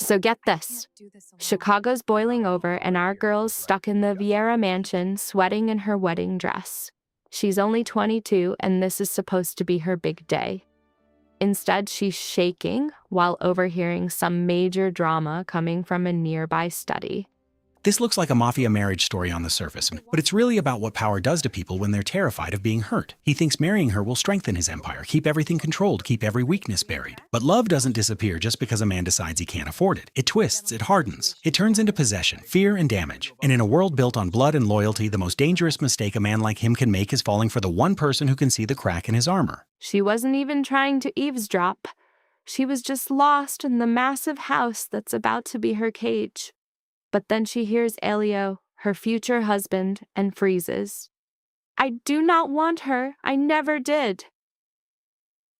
So get this. Chicago's boiling over and our girl's stuck in the Vieira mansion, sweating in her wedding dress. She's only 22 and this is supposed to be her big day. Instead, she's shaking while overhearing some major drama coming from a nearby study. This looks like a Mafia marriage story on the surface, but it's really about what power does to people when they're terrified of being hurt. He thinks marrying her will strengthen his empire, keep everything controlled, keep every weakness buried. But love doesn't disappear just because a man decides he can't afford it. It twists, it hardens, it turns into possession, fear, and damage. And in a world built on blood and loyalty, the most dangerous mistake a man like him can make is falling for the one person who can see the crack in his armor. She wasn't even trying to eavesdrop. She was just lost in the massive house that's about to be her cage. But then she hears Elio, her future husband, and freezes. I do not want her. I never did.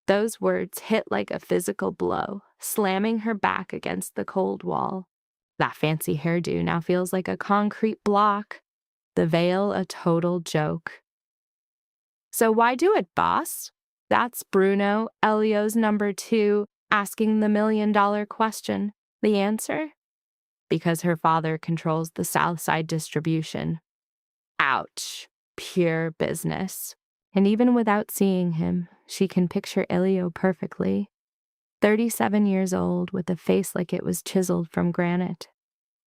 Those words hit like a physical blow, slamming her back against the cold wall. That fancy hairdo now feels like a concrete block, the veil a total joke. So why do it, boss? That's Bruno, Elio's number 2, asking the million-dollar question. The answer? Because her father controls the South Side distribution. Ouch. Pure business. And even without seeing him, she can picture Elio perfectly. 37 years old with a face like it was chiseled from granite.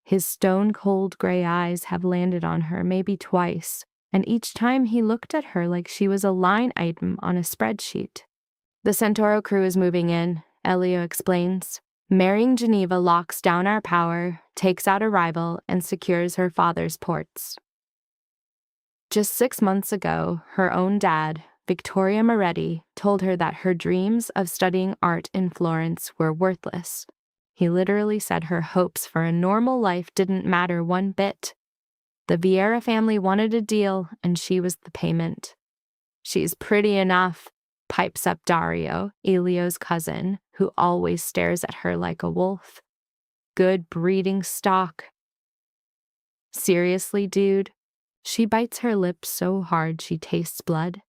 His stone-cold gray eyes have landed on her maybe twice, and each time he looked at her like she was a line item on a spreadsheet. The Centauro crew is moving in, Elio explains. Marrying Geneva locks down our power, takes out a rival, and secures her father's ports. Just 6 months ago, her own dad, Victoria Moretti, told her that her dreams of studying art in Florence were worthless. He literally said her hopes for a normal life didn't matter one bit. The Vieira family wanted a deal, and she was the payment. She's pretty enough, pipes up Dario, Elio's cousin, who always stares at her like a wolf. Good breeding stock. Seriously, dude? She bites her lips so hard she tastes blood,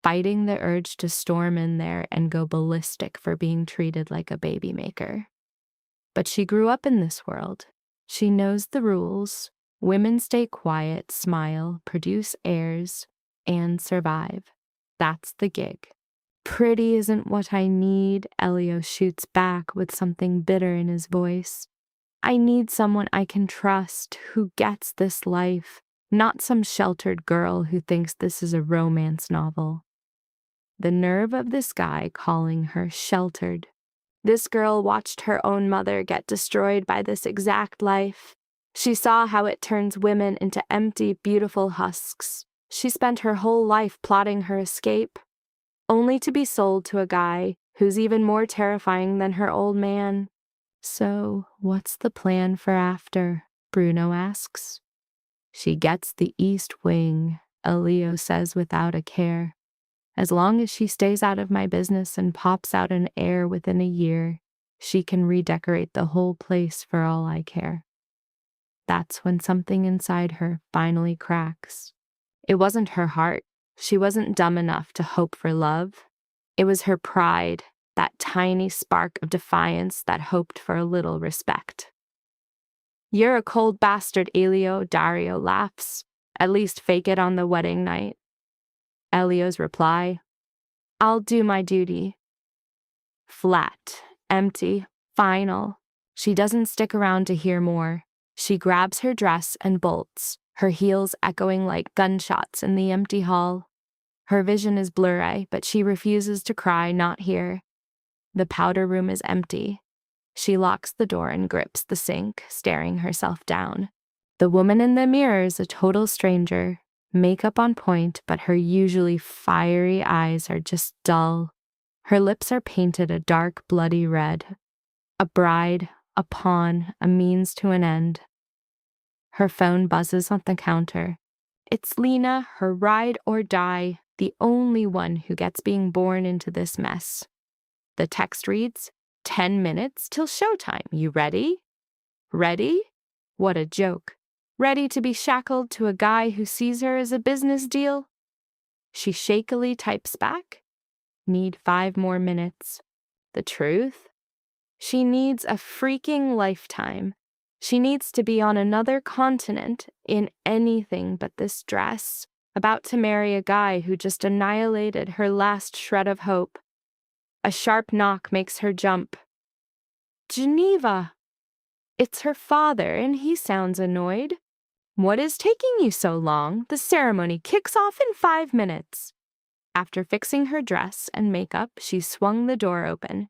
fighting the urge to storm in there and go ballistic for being treated like a baby maker. But she grew up in this world. She knows the rules. Women stay quiet, smile, produce heirs, and survive. That's the gig. Pretty isn't what I need, Elio shoots back with something bitter in his voice. I need someone I can trust, who gets this life, not some sheltered girl who thinks this is a romance novel. The nerve of this guy calling her sheltered. This girl watched her own mother get destroyed by this exact life. She saw how it turns women into empty, beautiful husks. She spent her whole life plotting her escape, only to be sold to a guy who's even more terrifying than her old man. So, what's the plan for after? Bruno asks. She gets the East Wing, Elio says without a care. As long as she stays out of my business and pops out an heir within a year, she can redecorate the whole place for all I care. That's when something inside her finally cracks. It wasn't her heart. She wasn't dumb enough to hope for love. It was her pride, that tiny spark of defiance that hoped for a little respect. You're a cold bastard, Elio, Dario laughs. At least fake it on the wedding night. Elio's reply, I'll do my duty. Flat, empty, final. She doesn't stick around to hear more. She grabs her dress and bolts, her heels echoing like gunshots in the empty hall. Her vision is blurry, but she refuses to cry, not here. The powder room is empty. She locks the door and grips the sink, staring herself down. The woman in the mirror is a total stranger, makeup on point, but her usually fiery eyes are just dull. Her lips are painted a dark, bloody red. A bride, a pawn, a means to an end. Her phone buzzes on the counter. It's Lena, her ride or die, the only one who gets being born into this mess. The text reads, 10 minutes till showtime. You ready? Ready? What a joke. Ready to be shackled to a guy who sees her as a business deal? She shakily types back, need 5 more minutes. The truth? She needs a freaking lifetime. She needs to be on another continent in anything but this dress, about to marry a guy who just annihilated her last shred of hope. A sharp knock makes her jump. Geneva! It's her father, and he sounds annoyed. What is taking you so long? The ceremony kicks off in 5 minutes. After fixing her dress and makeup, she swung the door open.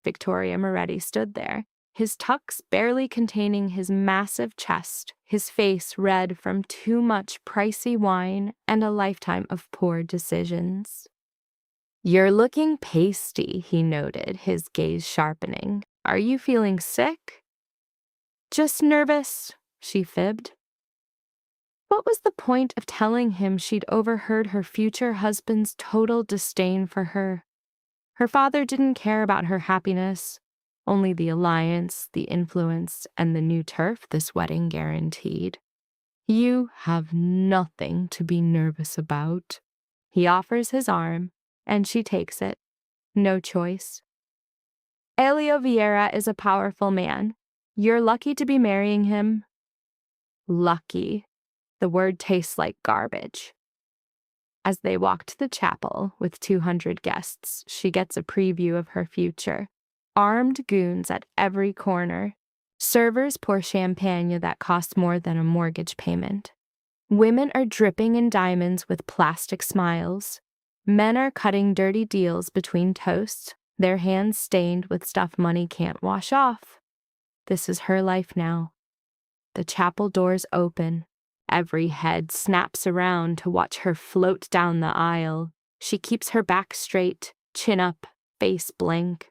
Victoria Moretti stood there, his tux barely containing his massive chest, his face red from too much pricey wine and a lifetime of poor decisions. "You're looking pasty," he noted, his gaze sharpening. "Are you feeling sick?" "Just nervous," she fibbed. What was the point of telling him she'd overheard her future husband's total disdain for her? Her father didn't care about her happiness, only the alliance, the influence, and the new turf this wedding guaranteed. "You have nothing to be nervous about." He offers his arm, and she takes it. No choice. "Elio Vieira is a powerful man. You're lucky to be marrying him." Lucky. The word tastes like garbage. As they walk to the chapel with 200 guests, she gets a preview of her future. Armed goons at every corner. Servers pour champagne that costs more than a mortgage payment. Women are dripping in diamonds with plastic smiles. Men are cutting dirty deals between toasts, their hands stained with stuff money can't wash off. This is her life now. The chapel doors open. Every head snaps around to watch her float down the aisle. She keeps her back straight, chin up, face blank.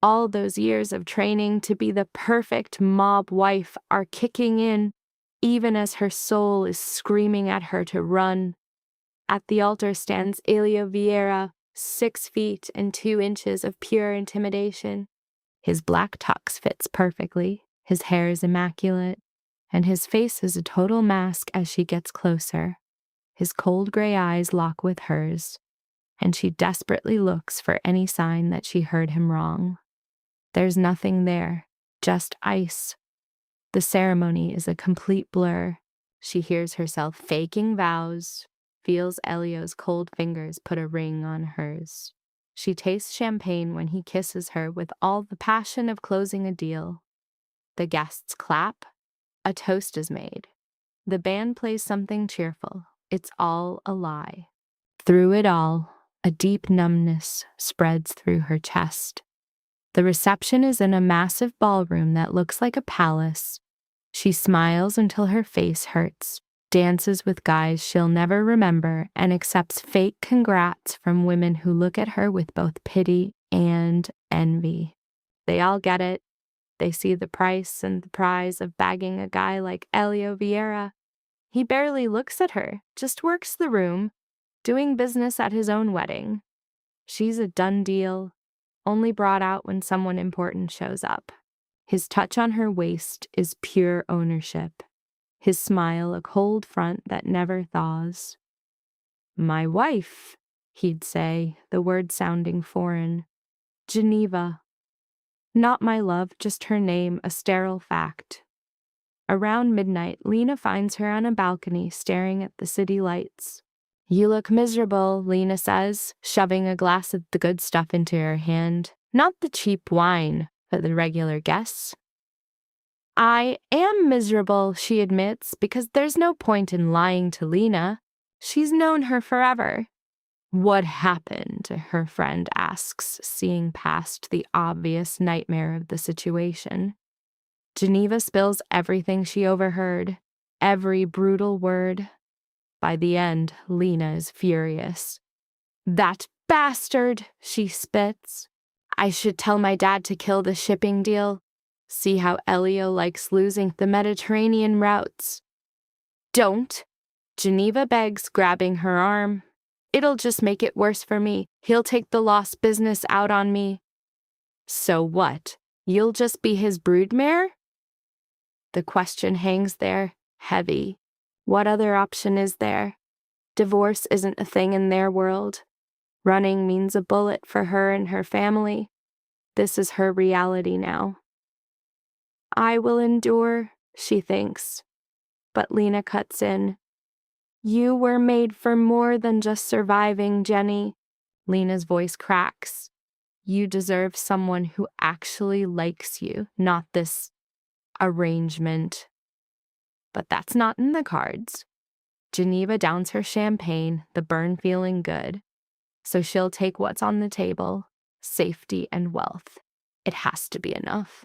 All those years of training to be the perfect mob wife are kicking in, even as her soul is screaming at her to run. At the altar stands Elio Vieira, 6 feet and 2 inches of pure intimidation. His black tux fits perfectly, his hair is immaculate, and his face is a total mask as she gets closer. His cold gray eyes lock with hers, and she desperately looks for any sign that she heard him wrong. There's nothing there, just ice. The ceremony is a complete blur. She hears herself faking vows, feels Elio's cold fingers put a ring on hers. She tastes champagne when he kisses her with all the passion of closing a deal. The guests clap. A toast is made. The band plays something cheerful. It's all a lie. Through it all, a deep numbness spreads through her chest. The reception is in a massive ballroom that looks like a palace. She smiles until her face hurts, dances with guys she'll never remember, and accepts fake congrats from women who look at her with both pity and envy. They all get it. They see the price and the prize of bagging a guy like Elio Vieira. He barely looks at her, just works the room, doing business at his own wedding. She's a done deal, only brought out when someone important shows up. His touch on her waist is pure ownership. His smile a cold front that never thaws. "My wife," he'd say, the word sounding foreign. "Geneva. Not my love, just her name, a sterile fact." Around midnight, Lena finds her on a balcony staring at the city lights. "You look miserable," Lena says, shoving a glass of the good stuff into her hand. Not the cheap wine for the regular guests. "I am miserable," she admits, because there's no point in lying to Lena. She's known her forever. "What happened?" her friend asks, seeing past the obvious nightmare of the situation. Geneva spills everything she overheard, every brutal word. By the end, Lena is furious. "That bastard," she spits. "I should tell my dad to kill the shipping deal. See how Elio likes losing the Mediterranean routes." "Don't," Geneva begs, grabbing her arm. "It'll just make it worse for me. He'll take the lost business out on me." "So what? You'll just be his broodmare?" The question hangs there, heavy. What other option is there? Divorce isn't a thing in their world. Running means a bullet for her and her family. This is her reality now. I will endure, she thinks. But Lena cuts in. You were made for more than just surviving, Jenny. Lena's voice cracks. You deserve someone who actually likes you, not this arrangement. But that's not in the cards. Geneva downs her champagne, the burn feeling good. So she'll take what's on the table, safety and wealth. It has to be enough.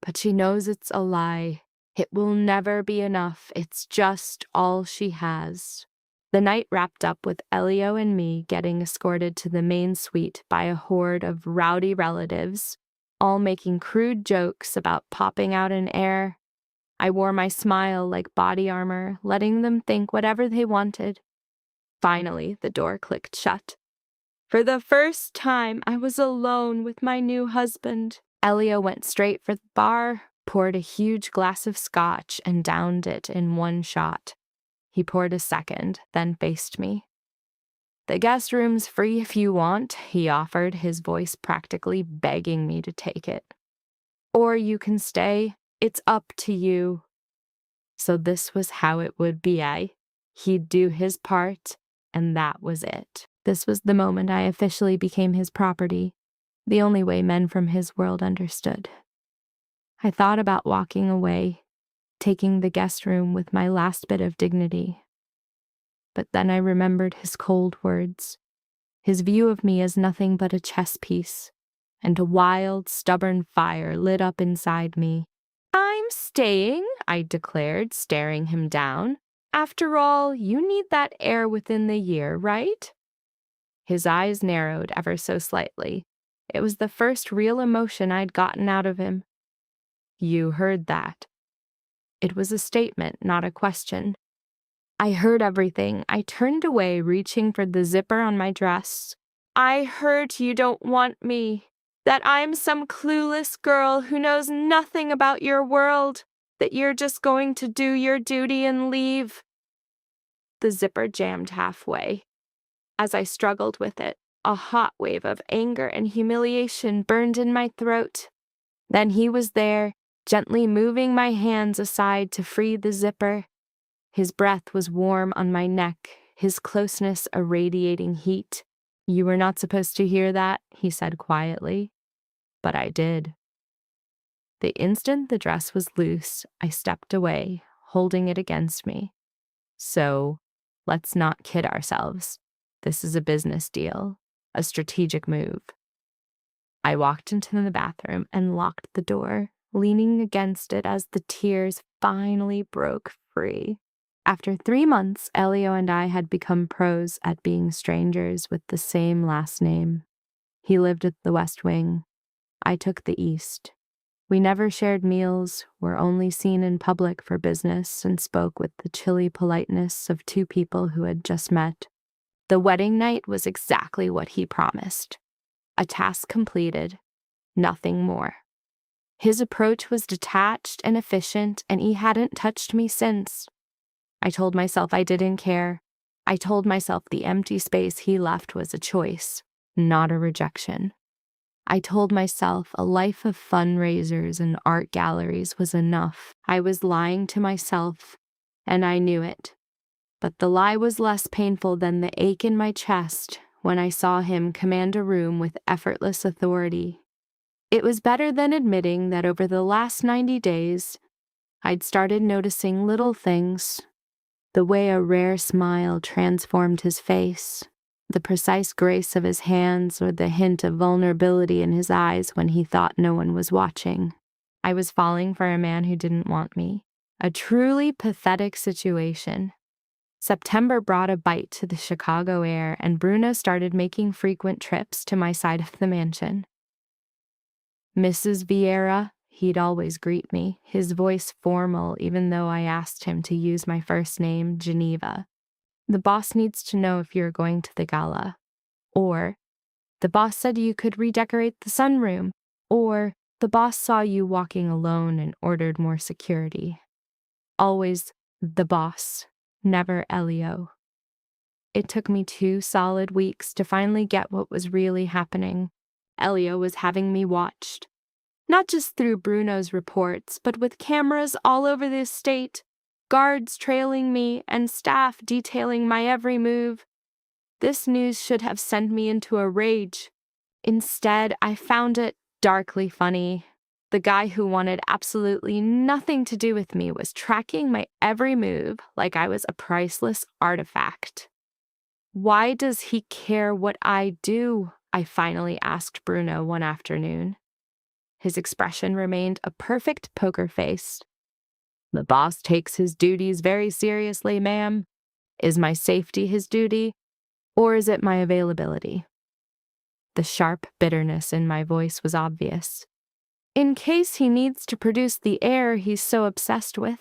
But she knows it's a lie. It will never be enough. It's just all she has. The night wrapped up with Elio and me getting escorted to the main suite by a horde of rowdy relatives, all making crude jokes about popping out in air. I wore my smile like body armor, letting them think whatever they wanted. Finally, the door clicked shut. For the first time, I was alone with my new husband. Elio went straight for the bar, poured a huge glass of scotch, and downed it in one shot. He poured a second, then faced me. The guest room's free if you want, he offered, his voice practically begging me to take it. Or you can stay. It's up to you. So this was how it would be, eh? He'd do his part, and that was it. This was the moment I officially became his property, the only way men from his world understood. I thought about walking away, taking the guest room with my last bit of dignity. But then I remembered his cold words, his view of me as nothing but a chess piece, and a wild, stubborn fire lit up inside me. I'm staying, I declared, staring him down. After all, you need that heir within the year, right? His eyes narrowed ever so slightly. It was the first real emotion I'd gotten out of him. You heard that. It was a statement, not a question. I heard everything. I turned away, reaching for the zipper on my dress. I heard you don't want me, that I'm some clueless girl who knows nothing about your world, that you're just going to do your duty and leave. The zipper jammed halfway. As I struggled with it, a hot wave of anger and humiliation burned in my throat. Then he was there, gently moving my hands aside to free the zipper. His breath was warm on my neck, his closeness a radiating heat. You were not supposed to hear that, he said quietly. But I did. The instant the dress was loose, I stepped away, holding it against me. So, let's not kid ourselves. This is a business deal, a strategic move. I walked into the bathroom and locked the door, leaning against it as the tears finally broke free. After 3 months, Elio and I had become pros at being strangers with the same last name. He lived at the West Wing. I took the East. We never shared meals, were only seen in public for business, and spoke with the chilly politeness of two people who had just met. The wedding night was exactly what he promised. A task completed, nothing more. His approach was detached and efficient, and he hadn't touched me since. I told myself I didn't care. I told myself the empty space he left was a choice, not a rejection. I told myself a life of fundraisers and art galleries was enough. I was lying to myself, and I knew it. But the lie was less painful than the ache in my chest when I saw him command a room with effortless authority. It was better than admitting that over the last 90 days, I'd started noticing little things. The way a rare smile transformed his face, the precise grace of his hands, or the hint of vulnerability in his eyes when he thought no one was watching. I was falling for a man who didn't want me. A truly pathetic situation. September brought a bite to the Chicago air, and Bruno started making frequent trips to my side of the mansion. Mrs. Vieira, he'd always greet me, his voice formal even though I asked him to use my first name, Geneva. The boss needs to know if you're going to the gala. Or, the boss said you could redecorate the sunroom. Or, the boss saw you walking alone and ordered more security. Always the boss, never Elio. It took me 2 solid weeks to finally get what was really happening. Elio was having me watched. Not just through Bruno's reports, but with cameras all over the estate, guards trailing me, and staff detailing my every move. This news should have sent me into a rage. Instead, I found it darkly funny. The guy who wanted absolutely nothing to do with me was tracking my every move like I was a priceless artifact. Why does he care what I do? I finally asked Bruno one afternoon. His expression remained a perfect poker face. The boss takes his duties very seriously, ma'am. Is my safety his duty, or is it my availability? The sharp bitterness in my voice was obvious. In case he needs to produce the air he's so obsessed with.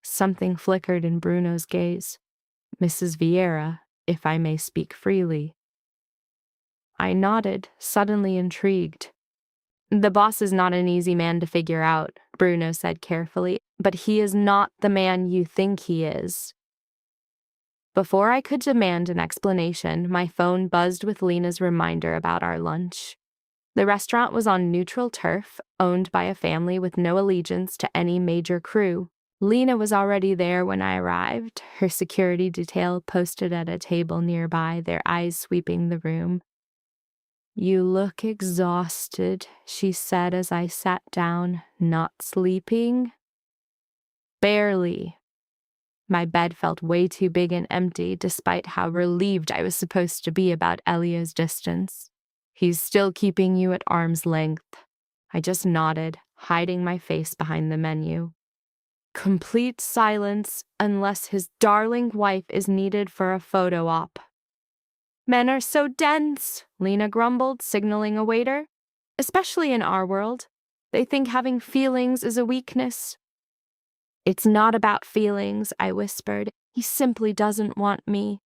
Something flickered in Bruno's gaze. Mrs. Vieira, if I may speak freely. I nodded, suddenly intrigued. The boss is not an easy man to figure out, Bruno said carefully, but he is not the man you think he is. Before I could demand an explanation, my phone buzzed with Lena's reminder about our lunch. The restaurant was on neutral turf, owned by a family with no allegiance to any major crew. Lena was already there when I arrived, her security detail posted at a table nearby, their eyes sweeping the room. You look exhausted, she said as I sat down. Not sleeping? Barely. My bed felt way too big and empty, despite how relieved I was supposed to be about Elio's distance. He's still keeping you at arm's length. I just nodded, hiding my face behind the menu. Complete silence unless his darling wife is needed for a photo op. Men are so dense, Lena grumbled, signaling a waiter. Especially in our world. They think having feelings is a weakness. It's not about feelings, I whispered. He simply doesn't want me.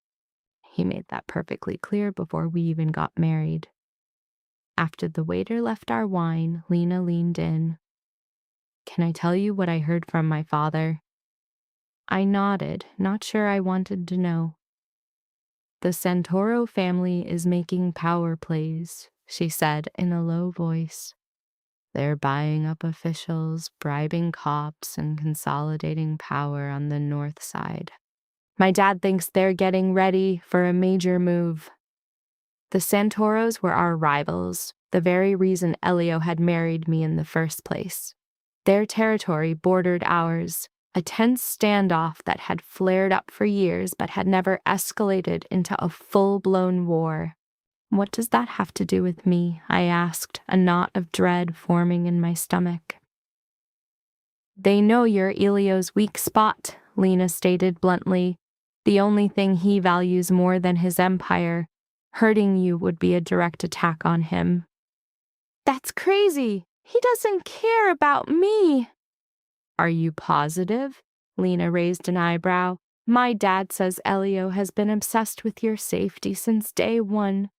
He made that perfectly clear before we even got married. After the waiter left our wine, Lena leaned in. Can I tell you what I heard from my father? I nodded, not sure I wanted to know. The Santoro family is making power plays, she said in a low voice. They're buying up officials, bribing cops, and consolidating power on the north side. My dad thinks they're getting ready for a major move. The Santoros were our rivals, the very reason Elio had married me in the first place. Their territory bordered ours, a tense standoff that had flared up for years but had never escalated into a full-blown war. What does that have to do with me? I asked, a knot of dread forming in my stomach. They know you're Elio's weak spot, Lena stated bluntly. The only thing he values more than his empire. Hurting you would be a direct attack on him. That's crazy. He doesn't care about me. Are you positive? Lena raised an eyebrow. My dad says Elio has been obsessed with your safety since day one.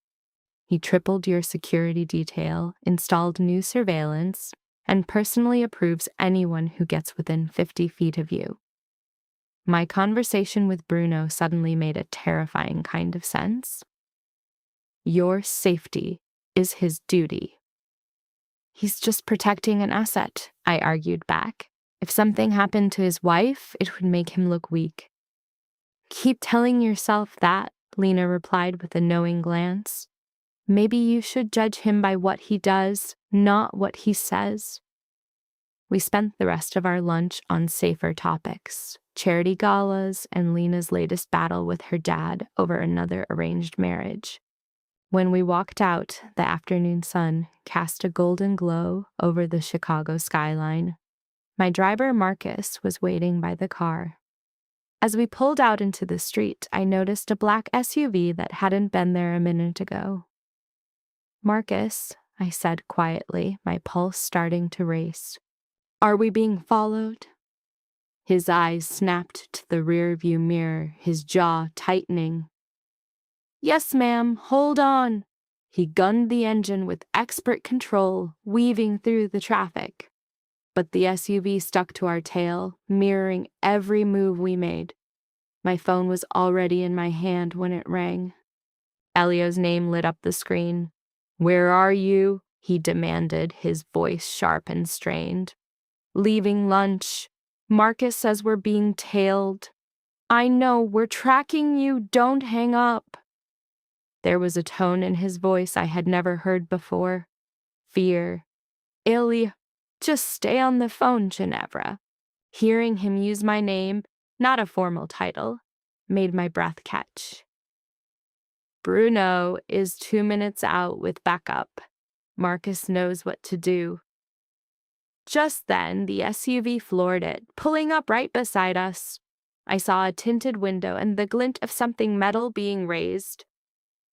He tripled your security detail, installed new surveillance, and personally approves anyone who gets within 50 feet of you. My conversation with Bruno suddenly made a terrifying kind of sense. Your safety is his duty. He's just protecting an asset, I argued back. If something happened to his wife, it would make him look weak. Keep telling yourself that, Lena replied with a knowing glance. Maybe you should judge him by what he does, not what he says. We spent the rest of our lunch on safer topics, charity galas and Lena's latest battle with her dad over another arranged marriage. When we walked out, the afternoon sun cast a golden glow over the Chicago skyline. My driver, Marcus, was waiting by the car. As we pulled out into the street, I noticed a black SUV that hadn't been there a minute ago. Marcus, I said quietly, my pulse starting to race. Are we being followed? His eyes snapped to the rearview mirror, his jaw tightening. Yes, ma'am, hold on. He gunned the engine with expert control, weaving through the traffic. But the SUV stuck to our tail, mirroring every move we made. My phone was already in my hand when it rang. Elio's name lit up the screen. Where are you? He demanded, his voice sharp and strained. Leaving lunch. Marcus says we're being tailed. I know, we're tracking you. Don't hang up. There was a tone in his voice I had never heard before. Fear. Ilya, just stay on the phone, Geneva. Hearing him use my name, not a formal title, made my breath catch. Bruno is 2 minutes out with backup. Marcus knows what to do. Just then, the SUV floored it, pulling up right beside us. I saw a tinted window and the glint of something metal being raised.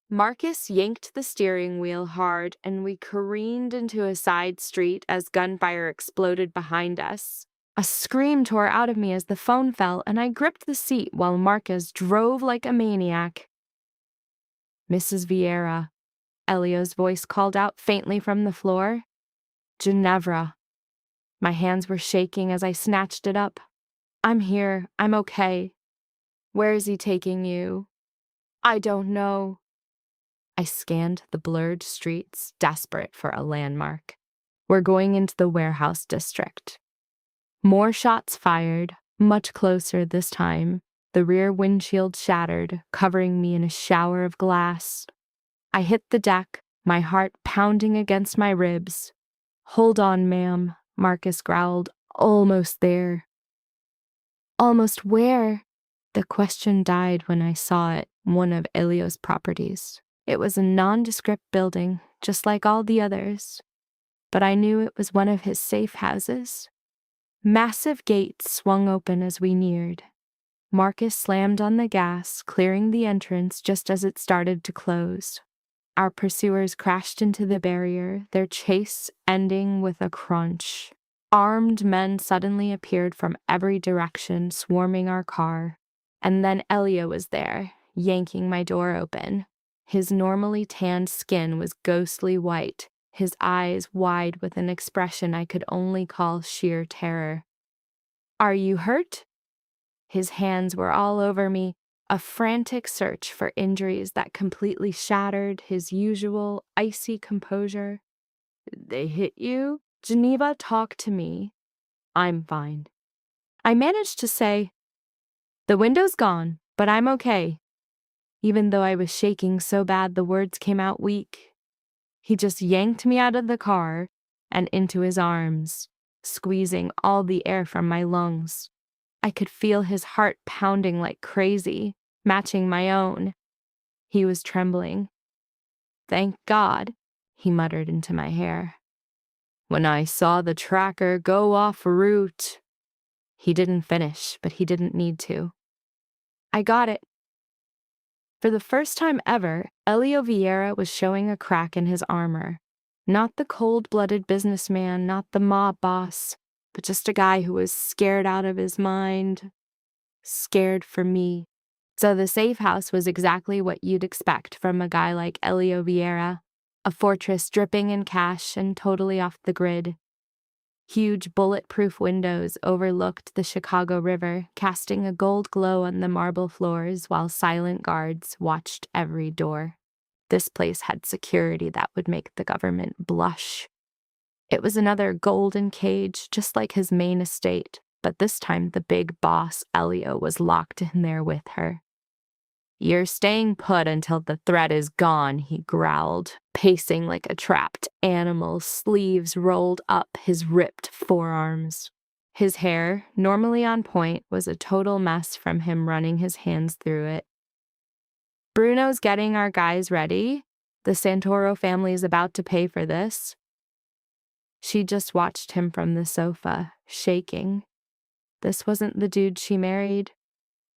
Marcus yanked the steering wheel hard, and we careened into a side street as gunfire exploded behind us. A scream tore out of me as the phone fell, and I gripped the seat while Marcus drove like a maniac. Mrs. Vieira, Elio's voice called out faintly from the floor. Ginevra. My hands were shaking as I snatched it up. I'm here. I'm okay. Where is he taking you? I don't know. I scanned the blurred streets, desperate for a landmark. We're going into the warehouse district. More shots fired, much closer this time. The rear windshield shattered, covering me in a shower of glass. I hit the deck, my heart pounding against my ribs. Hold on, ma'am, Marcus growled. Almost there. Almost where? The question died when I saw it, one of Elio's properties. It was a nondescript building, just like all the others. But I knew it was one of his safe houses. Massive gates swung open as we neared. Marcus slammed on the gas, clearing the entrance just as it started to close. Our pursuers crashed into the barrier, their chase ending with a crunch. Armed men suddenly appeared from every direction, swarming our car. And then Elio was there, yanking my door open. His normally tanned skin was ghostly white, his eyes wide with an expression I could only call sheer terror. Are you hurt? His hands were all over me, a frantic search for injuries that completely shattered his usual icy composure. They hit you? Geneva, talk to me. I'm fine. I managed to say, the window's gone, but I'm okay. Even though I was shaking so bad the words came out weak. He just yanked me out of the car and into his arms, squeezing all the air from my lungs. I could feel his heart pounding like crazy, matching my own. He was trembling. Thank God, he muttered into my hair. When I saw the tracker go off route. He didn't finish, but he didn't need to. I got it. For the first time ever, Elio Vieira was showing a crack in his armor. Not the cold-blooded businessman, not the mob boss, but just a guy who was scared out of his mind. Scared for me. So the safe house was exactly what you'd expect from a guy like Elio Vieira. A fortress dripping in cash and totally off the grid. Huge bulletproof windows overlooked the Chicago River, casting a gold glow on the marble floors while silent guards watched every door. This place had security that would make the government blush. It was another golden cage, just like his main estate, but this time the big boss, Elio, was locked in there with her. You're staying put until the threat is gone, he growled, pacing like a trapped animal, sleeves rolled up his ripped forearms. His hair, normally on point, was a total mess from him running his hands through it. Bruno's getting our guys ready. The Santoro family is about to pay for this. She just watched him from the sofa, shaking. This wasn't the dude she married.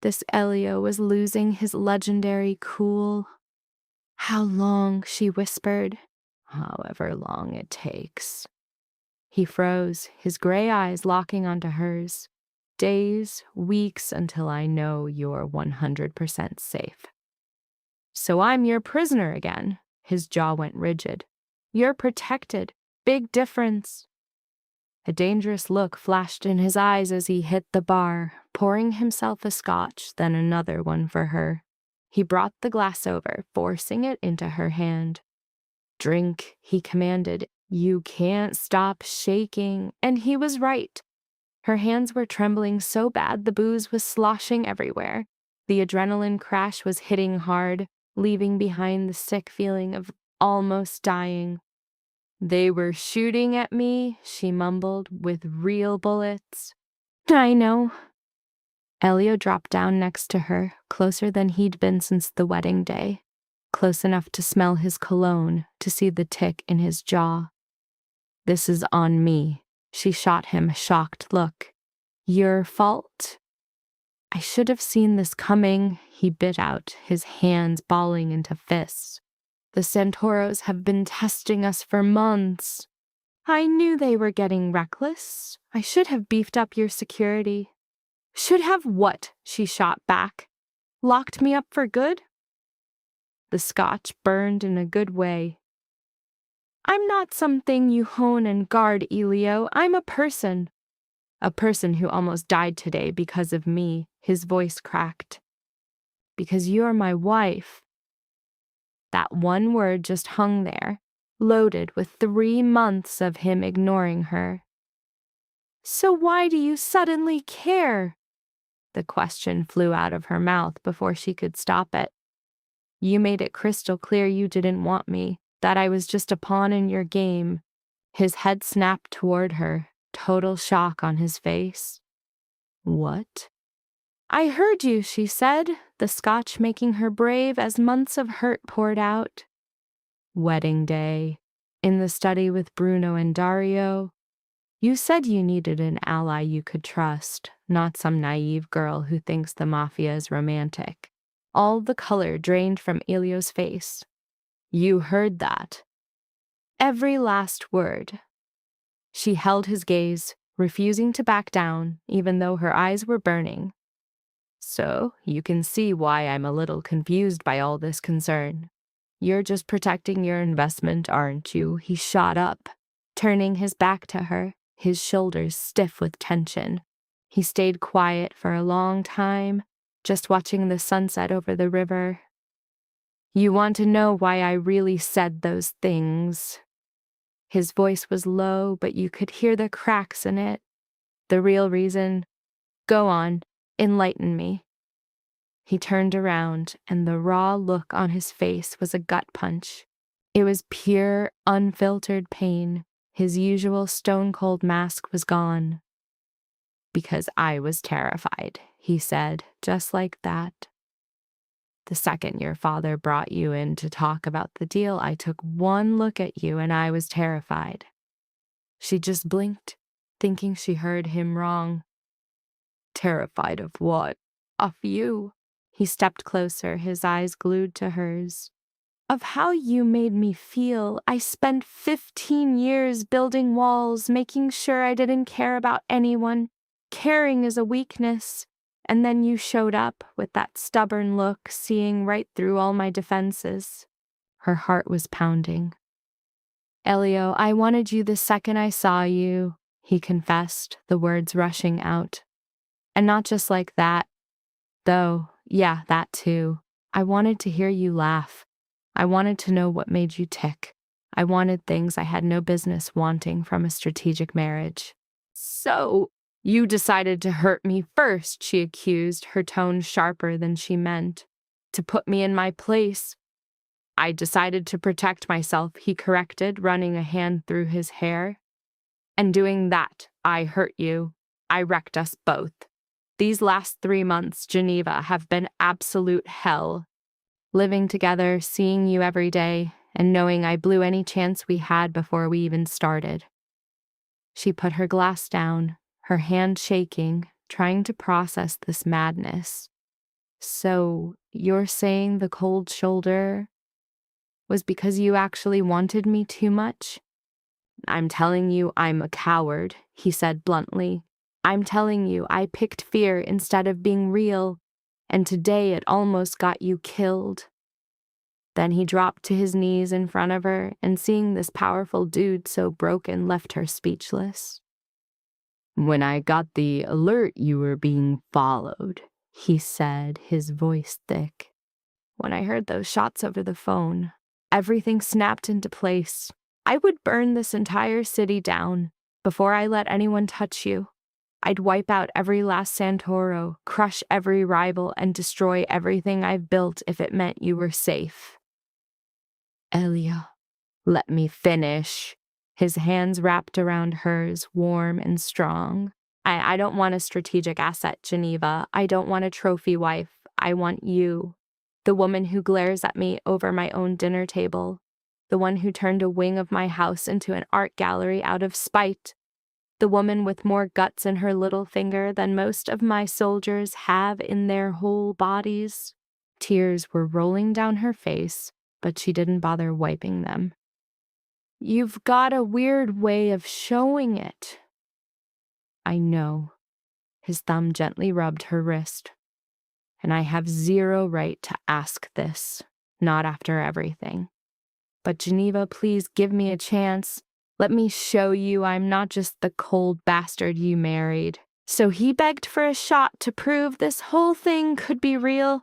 This Elio was losing his legendary cool. How long, she whispered. However long it takes. He froze, his gray eyes locking onto hers. Days, weeks until I know you're 100% safe. So I'm your prisoner again. His jaw went rigid. You're protected. Big difference. A dangerous look flashed in his eyes as he hit the bar, pouring himself a scotch, then another one for her. He brought the glass over, forcing it into her hand. Drink, he commanded. You can't stop shaking. And he was right. Her hands were trembling so bad the booze was sloshing everywhere. The adrenaline crash was hitting hard, leaving behind the sick feeling of almost dying. They were shooting at me, she mumbled, with real bullets. I know. Elio dropped down next to her, closer than he'd been since the wedding day, close enough to smell his cologne, to see the tick in his jaw. This is on me. She shot him a shocked look. Your fault? I should have seen this coming, he bit out, his hands balling into fists. The Santoros have been testing us for months. I knew they were getting reckless. I should have beefed up your security. Should have what? She shot back. Locked me up for good? The scotch burned in a good way. I'm not something you hone and guard, Elio. I'm a person. A person who almost died today because of me. His voice cracked. Because you're my wife. That one word just hung there, loaded with 3 months of him ignoring her. So why do you suddenly care? The question flew out of her mouth before she could stop it. You made it crystal clear you didn't want me, that I was just a pawn in your game. His head snapped toward her, total shock on his face. What? I heard you, she said, the scotch making her brave as months of hurt poured out. Wedding day. In the study with Bruno and Dario. You said you needed an ally you could trust, not some naive girl who thinks the Mafia is romantic. All the color drained from Elio's face. You heard that. Every last word. She held his gaze, refusing to back down, even though her eyes were burning. So, you can see why I'm a little confused by all this concern. You're just protecting your investment, aren't you? He shot up, turning his back to her, his shoulders stiff with tension. He stayed quiet for a long time, just watching the sunset over the river. You want to know why I really said those things? His voice was low, but you could hear the cracks in it. The real reason? Go on, enlighten me. He turned around, and the raw look on his face was a gut punch. It was pure, unfiltered pain. His usual stone-cold mask was gone. Because I was terrified, he said, just like that. The second your father brought you in to talk about the deal, I took one look at you and I was terrified. She just blinked, thinking she heard him wrong. Terrified of what? Of you. He stepped closer, his eyes glued to hers. Of how you made me feel. I spent 15 years building walls, making sure I didn't care about anyone. Caring is a weakness. And then you showed up with that stubborn look, seeing right through all my defenses. Her heart was pounding. Elio, I wanted you the second I saw you, he confessed, the words rushing out. And not just like that. Though, yeah, that too. I wanted to hear you laugh. I wanted to know what made you tick. I wanted things I had no business wanting from a strategic marriage. So, you decided to hurt me first, she accused, her tone sharper than she meant. To put me in my place. I decided to protect myself, he corrected, running a hand through his hair. And doing that, I hurt you. I wrecked us both. These last 3 months, Geneva, have been absolute hell. Living together, seeing you every day, and knowing I blew any chance we had before we even started. She put her glass down, her hand shaking, trying to process this madness. So, you're saying the cold shoulder was because you actually wanted me too much? I'm telling you I'm a coward, he said bluntly. I'm telling you I picked fear instead of being real, and today it almost got you killed. Then he dropped to his knees in front of her, and seeing this powerful dude so broken left her speechless. When I got the alert you were being followed, he said, his voice thick. When I heard those shots over the phone, Everything snapped into place. I would burn this entire city down before I let anyone touch you. I'd wipe out every last Santoro, crush every rival, and destroy everything I've built if it meant you were safe. Elia, let me finish. His hands wrapped around hers, warm and strong. I don't want a strategic asset, Geneva. I don't want a trophy wife. I want you. The woman who glares at me over my own dinner table. The one who turned a wing of my house into an art gallery out of spite. The woman with more guts in her little finger than most of my soldiers have in their whole bodies. Tears were rolling down her face, but she didn't bother wiping them. You've got a weird way of showing it. I know. His thumb gently rubbed her wrist. And I have zero right to ask this, not after everything. But Geneva, please give me a chance. Let me show you I'm not just the cold bastard you married. So he begged for a shot to prove this whole thing could be real.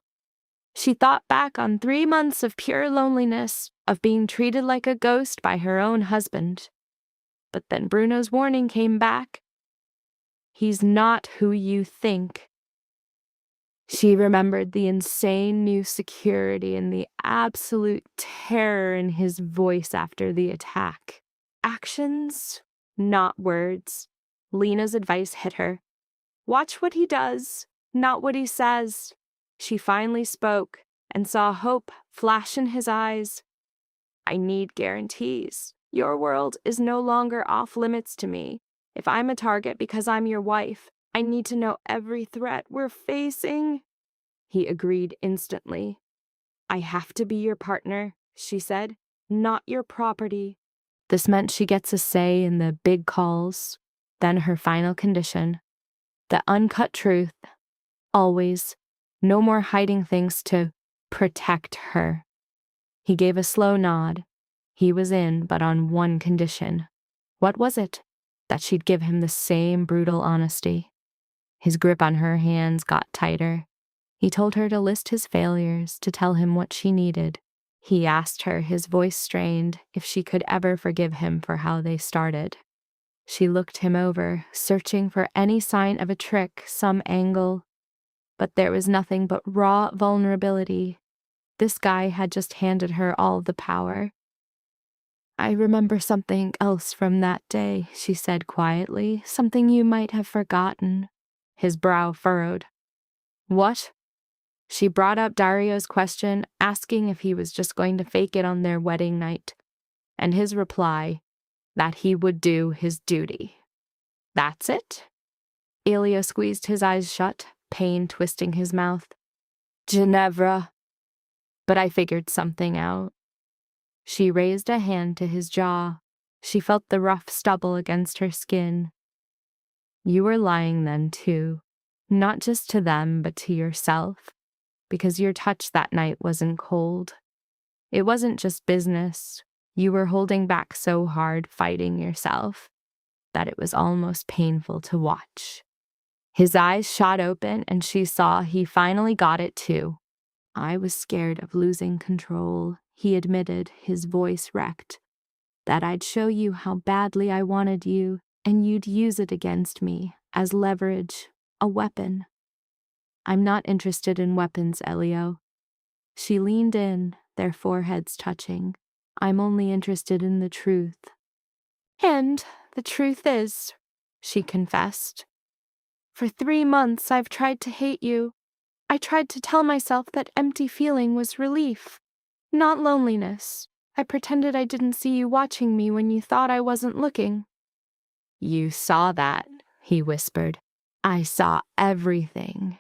She thought back on 3 months of pure loneliness, of being treated like a ghost by her own husband. But then Bruno's warning came back. He's not who you think. She remembered the insane new security and the absolute terror in his voice after the attack. Actions, not words. Lena's advice hit her. Watch what he does, not what he says. She finally spoke and saw hope flash in his eyes. I need guarantees. Your world is no longer off limits to me. If I'm a target because I'm your wife, I need to know every threat we're facing. He agreed instantly. I have to be your partner, she said, not your property. This meant she gets a say in the big calls. Then her final condition. The uncut truth. Always. No more hiding things to protect her. He gave a slow nod. He was in, but on one condition. What was it? That she'd give him the same brutal honesty. His grip on her hands got tighter. He told her to list his failures, to tell him what she needed. He asked her, his voice strained, if she could ever forgive him for how they started. She looked him over, searching for any sign of a trick, some angle. But there was nothing but raw vulnerability. This guy had just handed her all the power. I remember something else from that day, she said quietly, something you might have forgotten. His brow furrowed. What? She brought up Dario's question, asking if he was just going to fake it on their wedding night. And his reply, that he would do his duty. That's it? Elio squeezed his eyes shut, pain twisting his mouth. Ginevra. But I figured something out. She raised a hand to his jaw. She felt the rough stubble against her skin. You were lying then, too. Not just to them, but to yourself. Because your touch that night wasn't cold. It wasn't just business. You were holding back so hard, fighting yourself, that it was almost painful to watch. His eyes shot open, and she saw he finally got it, too. I was scared of losing control, he admitted, his voice wrecked. That I'd show you how badly I wanted you, and you'd use it against me, as leverage, a weapon. I'm not interested in weapons, Elio. She leaned in, their foreheads touching. I'm only interested in the truth. And the truth is, she confessed, for 3 months I've tried to hate you. I tried to tell myself that empty feeling was relief, not loneliness. I pretended I didn't see you watching me when you thought I wasn't looking. You saw that, he whispered. I saw everything.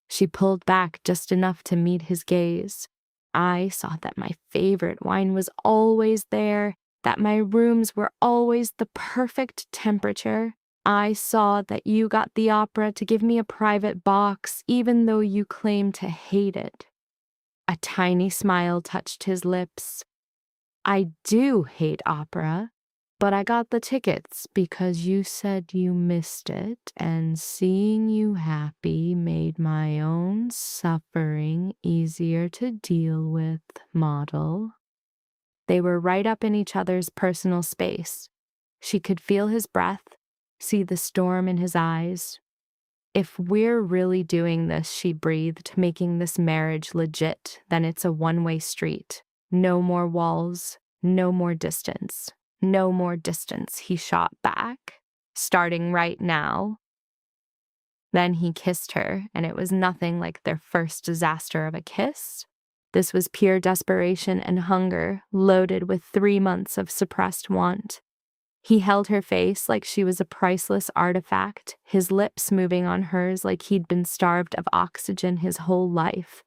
She pulled back just enough to meet his gaze. I saw that my favorite wine was always there, that my rooms were always the perfect temperature. I saw that you got the opera to give me a private box, even though you claimed to hate it. A tiny smile touched his lips. I do hate opera, but I got the tickets because you said you missed it, and seeing you happy made my own suffering easier to deal with, model. They were right up in each other's personal space. She could feel his breath, see the storm in his eyes. If we're really doing this, she breathed, making this marriage legit, then it's a one-way street. No more walls, no more distance. No more distance, he shot back. Starting right now. Then he kissed her, and it was nothing like their first disaster of a kiss. This was pure desperation and hunger, loaded with 3 months of suppressed want. He held her face like she was a priceless artifact, his lips moving on hers like he'd been starved of oxygen his whole life.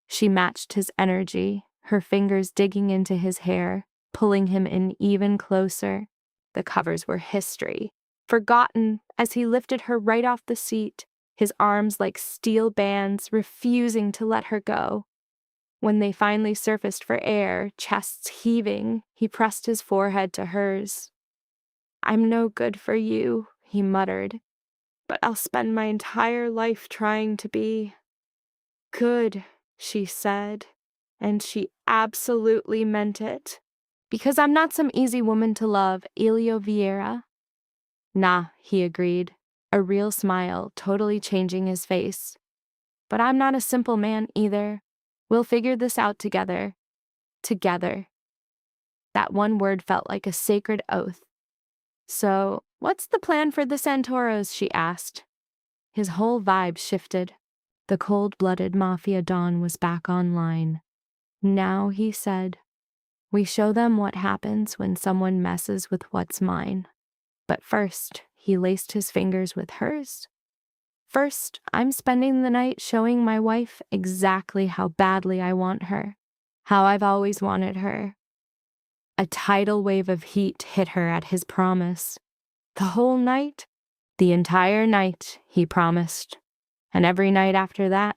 She matched his energy, her fingers digging into his hair, pulling him in even closer. The covers were history, forgotten as he lifted her right off the seat, his arms like steel bands, refusing to let her go. When they finally surfaced for air, chests heaving, he pressed his forehead to hers. "I'm no good for you," he muttered, "but I'll spend my entire life trying to be." "Good," she said, and she absolutely meant it. "Because I'm not some easy woman to love, Elio Vieira." "Nah," he agreed, a real smile totally changing his face. "But I'm not a simple man either. We'll figure this out together. Together." That one word felt like a sacred oath. "So, what's the plan for the Santoros?" she asked. His whole vibe shifted. The cold-blooded Mafia Don was back online. "Now," he said, "we show them what happens when someone messes with what's mine. But first," he laced his fingers with hers. "First, I'm spending the night showing my wife exactly how badly I want her. How I've always wanted her." A tidal wave of heat hit her at his promise. "The whole night?" "The entire night," he promised. "And every night after that."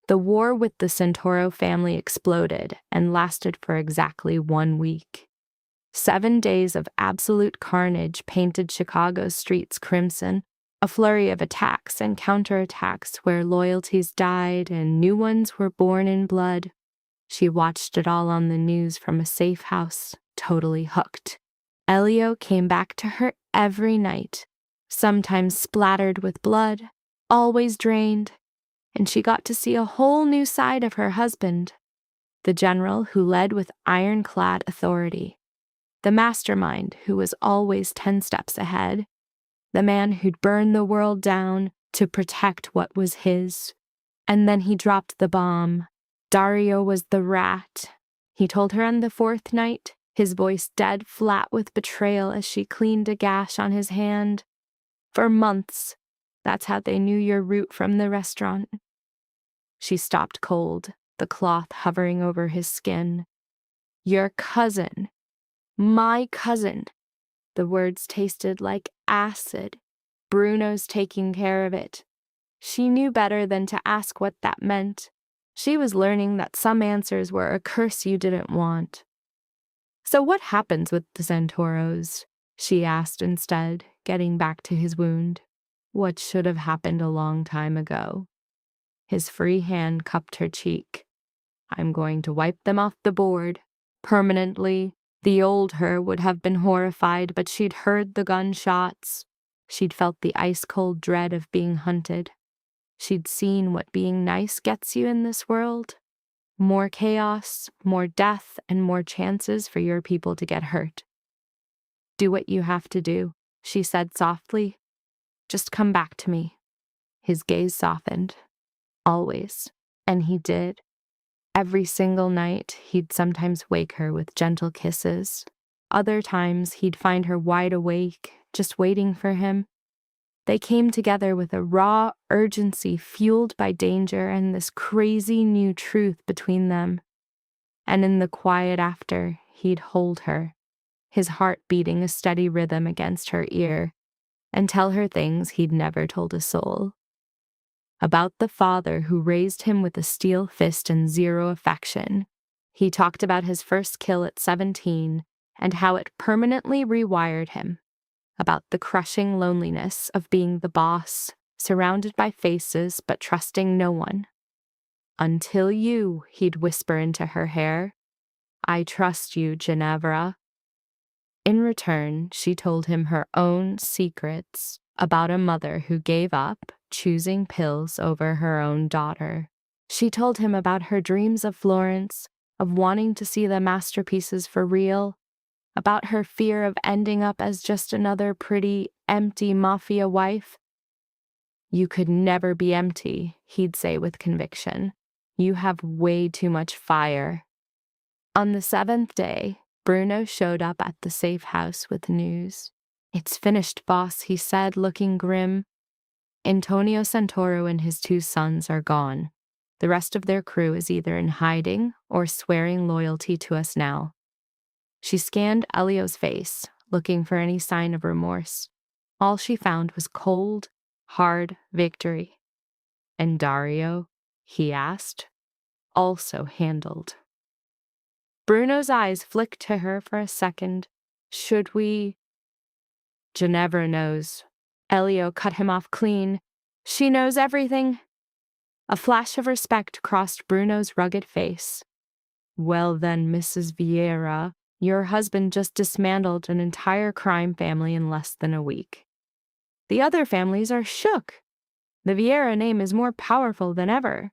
The war with the Santoro family exploded and lasted for exactly 1 week. 7 days of absolute carnage painted Chicago's streets crimson, a flurry of attacks and counterattacks where loyalties died and new ones were born in blood. She watched it all on the news from a safe house, totally hooked. Elio came back to her every night, sometimes splattered with blood, always drained, and she got to see a whole new side of her husband, the general who led with ironclad authority, the mastermind who was always 10 steps ahead, the man who'd burn the world down to protect what was his. And then he dropped the bomb. Dario was the rat. He told her on the 4th night, his voice dead flat with betrayal as she cleaned a gash on his hand. "For months, that's how they knew your route from the restaurant." She stopped cold, the cloth hovering over his skin. "Your cousin. My cousin." The words tasted like acid. "Bruno's taking care of it." She knew better than to ask what that meant. She was learning that some answers were a curse you didn't want. "So what happens with the Santoros?" she asked instead, getting back to his wound. What should have happened a long time ago. His free hand cupped her cheek. "I'm going to wipe them off the board. Permanently." The old her would have been horrified, but she'd heard the gunshots. She'd felt the ice-cold dread of being hunted. She'd seen what being nice gets you in this world. More chaos, more death, and more chances for your people to get hurt. "Do what you have to do," she said softly. "Just come back to me." His gaze softened. Always. And he did. Every single night, he'd sometimes wake her with gentle kisses. Other times, he'd find her wide awake, just waiting for him. They came together with a raw urgency fueled by danger and this crazy new truth between them. And in the quiet after, he'd hold her, his heart beating a steady rhythm against her ear, and tell her things he'd never told a soul. About the father who raised him with a steel fist and zero affection. He talked about his first kill at 17 and how it permanently rewired him. About the crushing loneliness of being the boss, surrounded by faces but trusting no one. "Until you," he'd whisper into her hair. I trust you, Genevra. In return, she told him her own secrets about a mother who gave up, choosing pills over her own daughter. She told him about her dreams of Florence, of wanting to see the masterpieces for real, about her fear of ending up as just another pretty, empty Mafia wife. You could never be empty, he'd say with conviction. You have way too much fire. On the 7th day, Bruno showed up at the safe house with news. It's finished, boss, he said, looking grim. Antonio Santoro and his 2 sons are gone. The rest of their crew is either in hiding or swearing loyalty to us now. She scanned Elio's face, looking for any sign of remorse. All she found was cold, hard victory. And Dario, he asked, also handled. Bruno's eyes flicked to her for a second. Should we? Geneva knows. Elio cut him off clean. She knows everything. A flash of respect crossed Bruno's rugged face. Well then, Mrs. Vieira, your husband just dismantled an entire crime family in less than a week. The other families are shook. The Vieira name is more powerful than ever.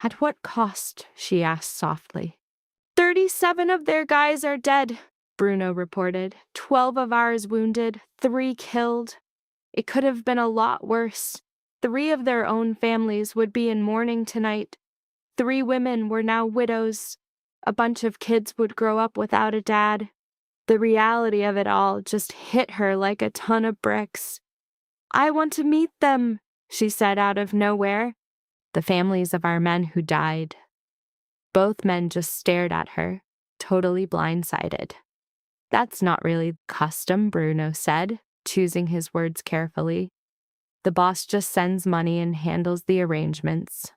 At what cost? She asked softly. 37 of their guys are dead, Bruno reported. 12 of ours wounded, 3 killed. It could have been a lot worse. 3 of their own families would be in mourning tonight. 3 women were now widows. A bunch of kids would grow up without a dad. The reality of it all just hit her like a ton of bricks. I want to meet them, she said out of nowhere. The families of our men who died. Both men just stared at her, totally blindsided. That's not really custom, Bruno said, choosing his words carefully. The boss just sends money and handles the arrangements.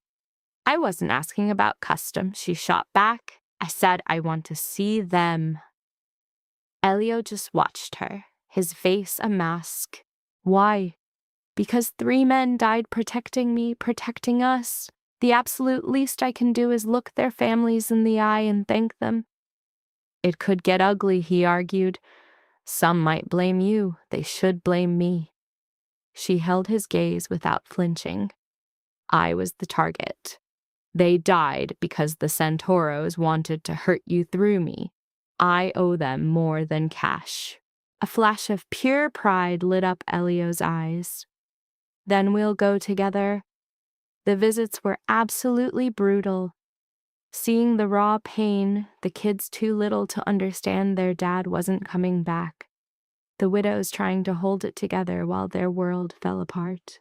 I wasn't asking about custom, she shot back. I said I want to see them. Elio just watched her, his face a mask. Why? Because 3 men died protecting me, protecting us. The absolute least I can do is look their families in the eye and thank them. It could get ugly, he argued. Some might blame you. They should blame me. She held his gaze without flinching. I was the target. They died because the Santoros wanted to hurt you through me. I owe them more than cash. A flash of pure pride lit up Elio's eyes. Then we'll go together. The visits were absolutely brutal. Seeing the raw pain, the kids too little to understand their dad wasn't coming back. The widows trying to hold it together while their world fell apart.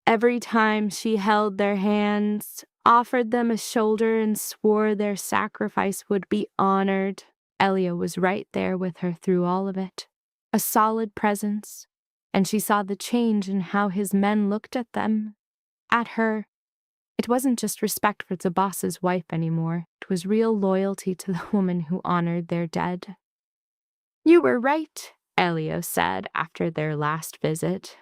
Every time she held their hands, offered them a shoulder and swore their sacrifice would be honored, Elio was right there with her through all of it. A solid presence, and she saw the change in how his men looked at them. At her. It wasn't just respect for the boss's wife anymore. It was real loyalty to the woman who honored their dead. You were right, Elio said after their last visit.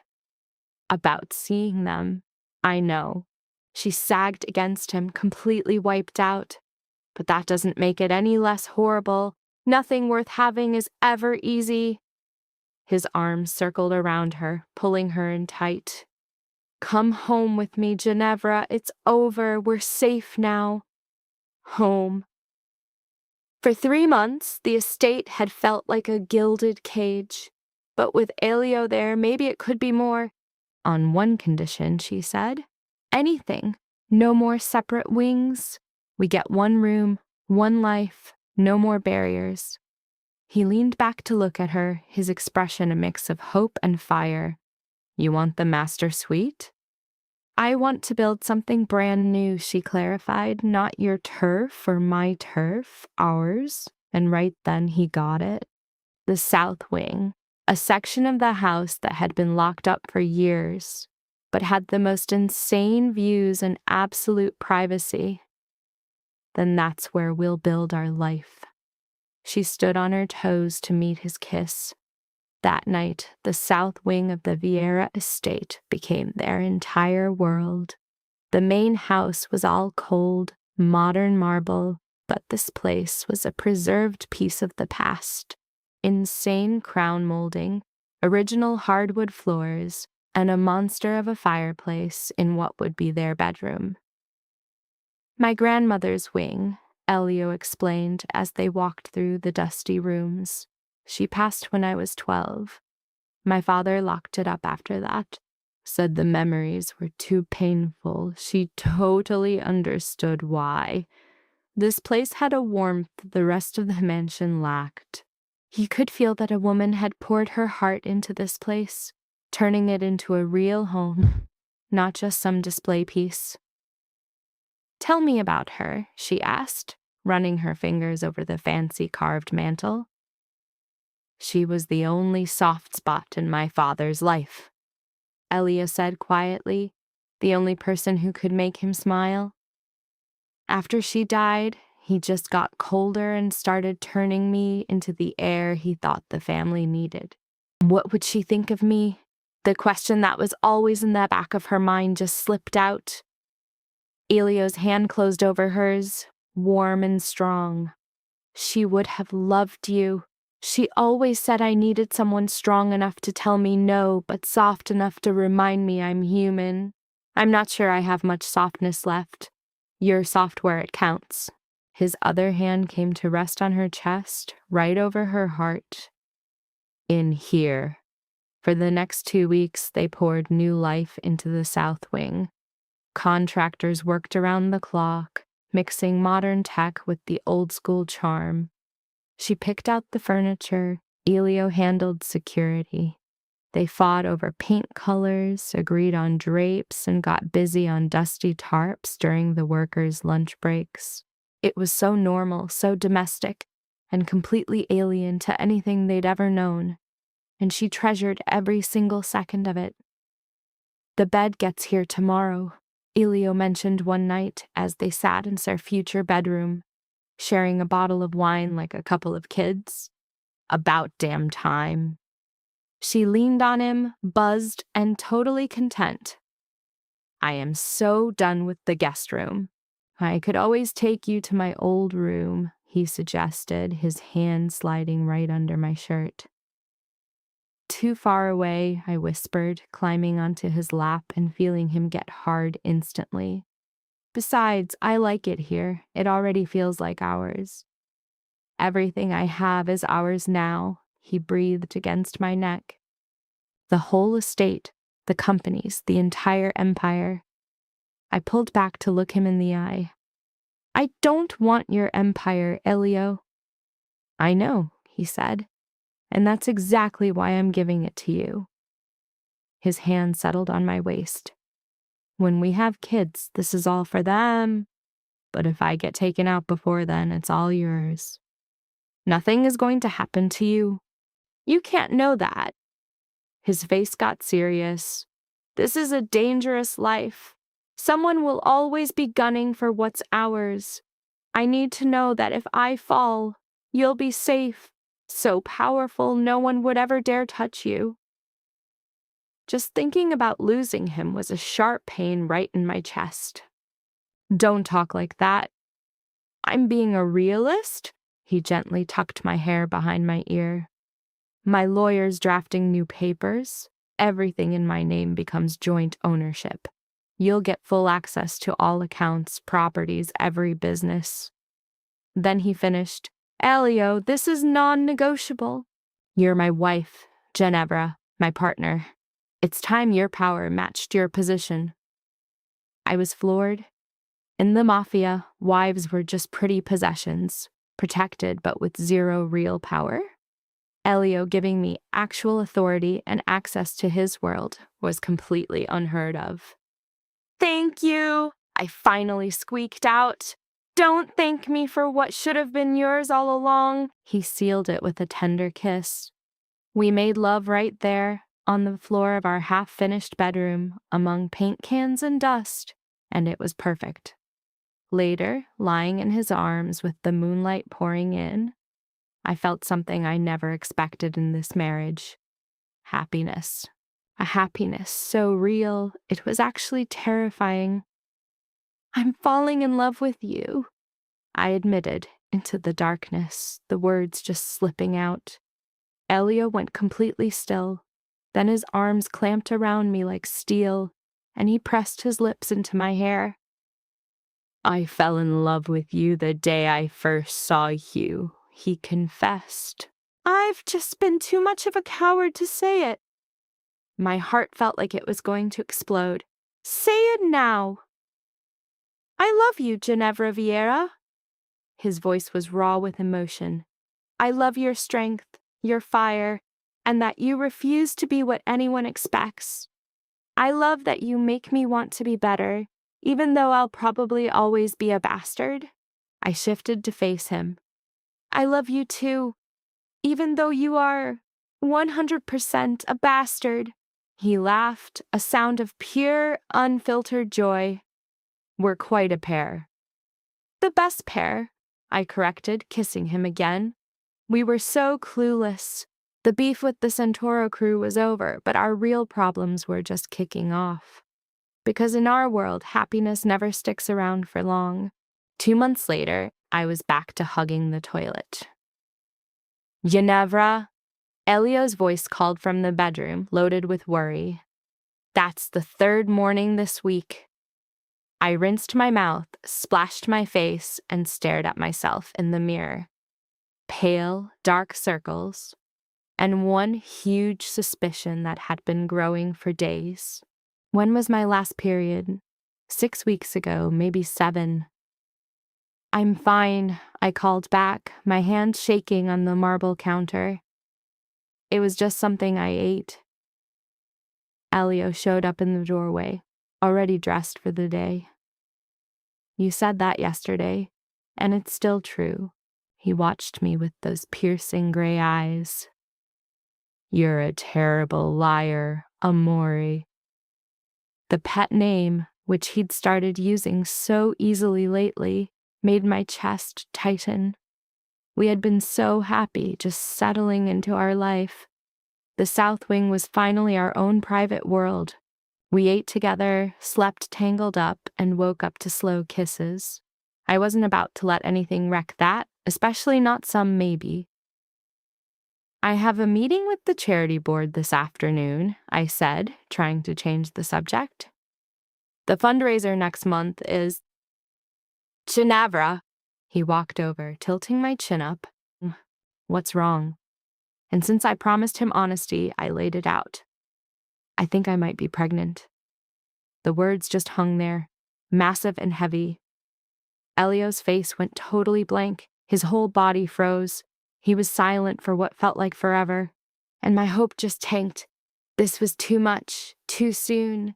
About seeing them. I know. She sagged against him, completely wiped out. But that doesn't make it any less horrible. Nothing worth having is ever easy. His arms circled around her, pulling her in tight. Come home with me, Genevra. It's over. We're safe now. Home. For 3 months, the estate had felt like a gilded cage. But with Elio there, maybe it could be more. On one condition, she said. Anything. No more separate wings. We get 1 room, 1 life, no more barriers. He leaned back to look at her, his expression a mix of hope and fire. You want the master suite? I want to build something brand new, she clarified. Not your turf or my turf, ours. And right then he got it. The south wing, a section of the house that had been locked up for years, but had the most insane views and absolute privacy. Then that's where we'll build our life. She stood on her toes to meet his kiss. That night, the south wing of the Vieira estate became their entire world. The main house was all cold, modern marble, But this place was a preserved piece of the past. Insane crown molding, original hardwood floors, and a monster of a fireplace in what would be their bedroom. My grandmother's wing, Elio explained as they walked through the dusty rooms. She passed when I was 12. My father locked it up after that. Said the memories were too painful. She totally understood why. This place had a warmth the rest of the mansion lacked. He could feel that a woman had poured her heart into this place, turning it into a real home, not just some display piece. "Tell me about her," she asked, running her fingers over the fancy carved mantel. "She was the only soft spot in my father's life," Elio said quietly, the only person who could make him smile. "After she died, he just got colder and started turning me into the heir he thought the family needed. What would she think of me? The question that was always in the back of her mind just slipped out. Elio's hand closed over hers, warm and strong. "She would have loved you. She always said I needed someone strong enough to tell me no, but soft enough to remind me I'm human. I'm not sure I have much softness left. You're soft where it counts." His other hand came to rest on her chest, right over her heart. "In here." For the next 2 weeks, they poured new life into the South Wing. Contractors worked around the clock, mixing modern tech with the old-school charm. She picked out the furniture. Elio handled security. They fought over paint colors, agreed on drapes, and got busy on dusty tarps during the workers' lunch breaks. It was so normal, so domestic, and completely alien to anything they'd ever known, and she treasured every single second of it. "The bed gets here tomorrow," Elio mentioned one night as they sat in their future bedroom, sharing a bottle of wine like a couple of kids. "About damn time." She leaned on him, buzzed and totally content. "I am so done with the guest room. I could always take you to my old room," he suggested, his hand sliding right under my shirt. "Too far away," I whispered, climbing onto his lap and feeling him get hard instantly. "Besides, I like it here. It already feels like ours." "Everything I have is ours now," he breathed against my neck. "The whole estate, the companies, the entire empire." I pulled back to look him in the eye. "I don't want your empire, Elio." "I know," he said, "and that's exactly why I'm giving it to you." His hand settled on my waist. "When we have kids, this is all for them. But if I get taken out before then, it's all yours. Nothing is going to happen to you. You can't know that." His face got serious. "This is a dangerous life. Someone will always be gunning for what's ours. I need to know that if I fall, you'll be safe, so powerful no one would ever dare touch you." Just thinking about losing him was a sharp pain right in my chest. "Don't talk like that. I'm being a realist." He gently tucked my hair behind my ear. "My lawyer's drafting new papers. Everything in my name becomes joint ownership. You'll get full access to all accounts, properties, every business." Then he finished, "Elio, this is non-negotiable. You're my wife, Geneva, my partner. It's time your power matched your position." I was floored. In the Mafia, wives were just pretty possessions, protected but with zero real power. Elio giving me actual authority and access to his world was completely unheard of. "Thank you," I finally squeaked out. "Don't thank me for what should have been yours all along." He sealed it with a tender kiss. We made love right there, on the floor of our half-finished bedroom, among paint cans and dust, and it was perfect. Later, lying in his arms with the moonlight pouring in, I felt something I never expected in this marriage. Happiness. A happiness so real, it was actually terrifying. "I'm falling in love with you." I admitted, into the darkness, the words just slipping out. Elio went completely still. Then his arms clamped around me like steel, and he pressed his lips into my hair. I fell in love with you the day I first saw you, he confessed. I've just been too much of a coward to say it. My heart felt like it was going to explode. Say it now. I love you, Ginevra Vieira. His voice was raw with emotion. I love your strength, your fire, and that you refuse to be what anyone expects. I love that you make me want to be better, even though I'll probably always be a bastard. I shifted to face him. I love you too, even though you are 100% a bastard. He laughed, a sound of pure, unfiltered joy. We're quite a pair. The best pair, I corrected, kissing him again. We were so clueless. The beef with the Centauro crew was over, but our real problems were just kicking off. Because in our world, happiness never sticks around for long. 2 months later, I was back to hugging the toilet. Ginevra, Elio's voice called from the bedroom, loaded with worry. That's the 3rd morning this week. I rinsed my mouth, splashed my face, and stared at myself in the mirror. Pale, dark circles, and one huge suspicion that had been growing for days. When was my last period? 6 weeks ago, maybe 7. I'm fine, I called back, my hand shaking on the marble counter. It was just something I ate. Elio showed up in the doorway, already dressed for the day. You said that yesterday, and it's still true. He watched me with those piercing gray eyes. You're a terrible liar, Amore. The pet name, which he'd started using so easily lately, made my chest tighten. We had been so happy just settling into our life. The South Wing was finally our own private world. We ate together, slept tangled up, and woke up to slow kisses. I wasn't about to let anything wreck that, especially not some maybe. I have a meeting with the charity board this afternoon, I said, trying to change the subject. The fundraiser next month is Ginevra. He walked over, tilting my chin up. What's wrong? And since I promised him honesty, I laid it out. I think I might be pregnant. The words just hung there, massive and heavy. Elio's face went totally blank. His whole body froze. He was silent for what felt like forever. And my hope just tanked. This was too much, too soon.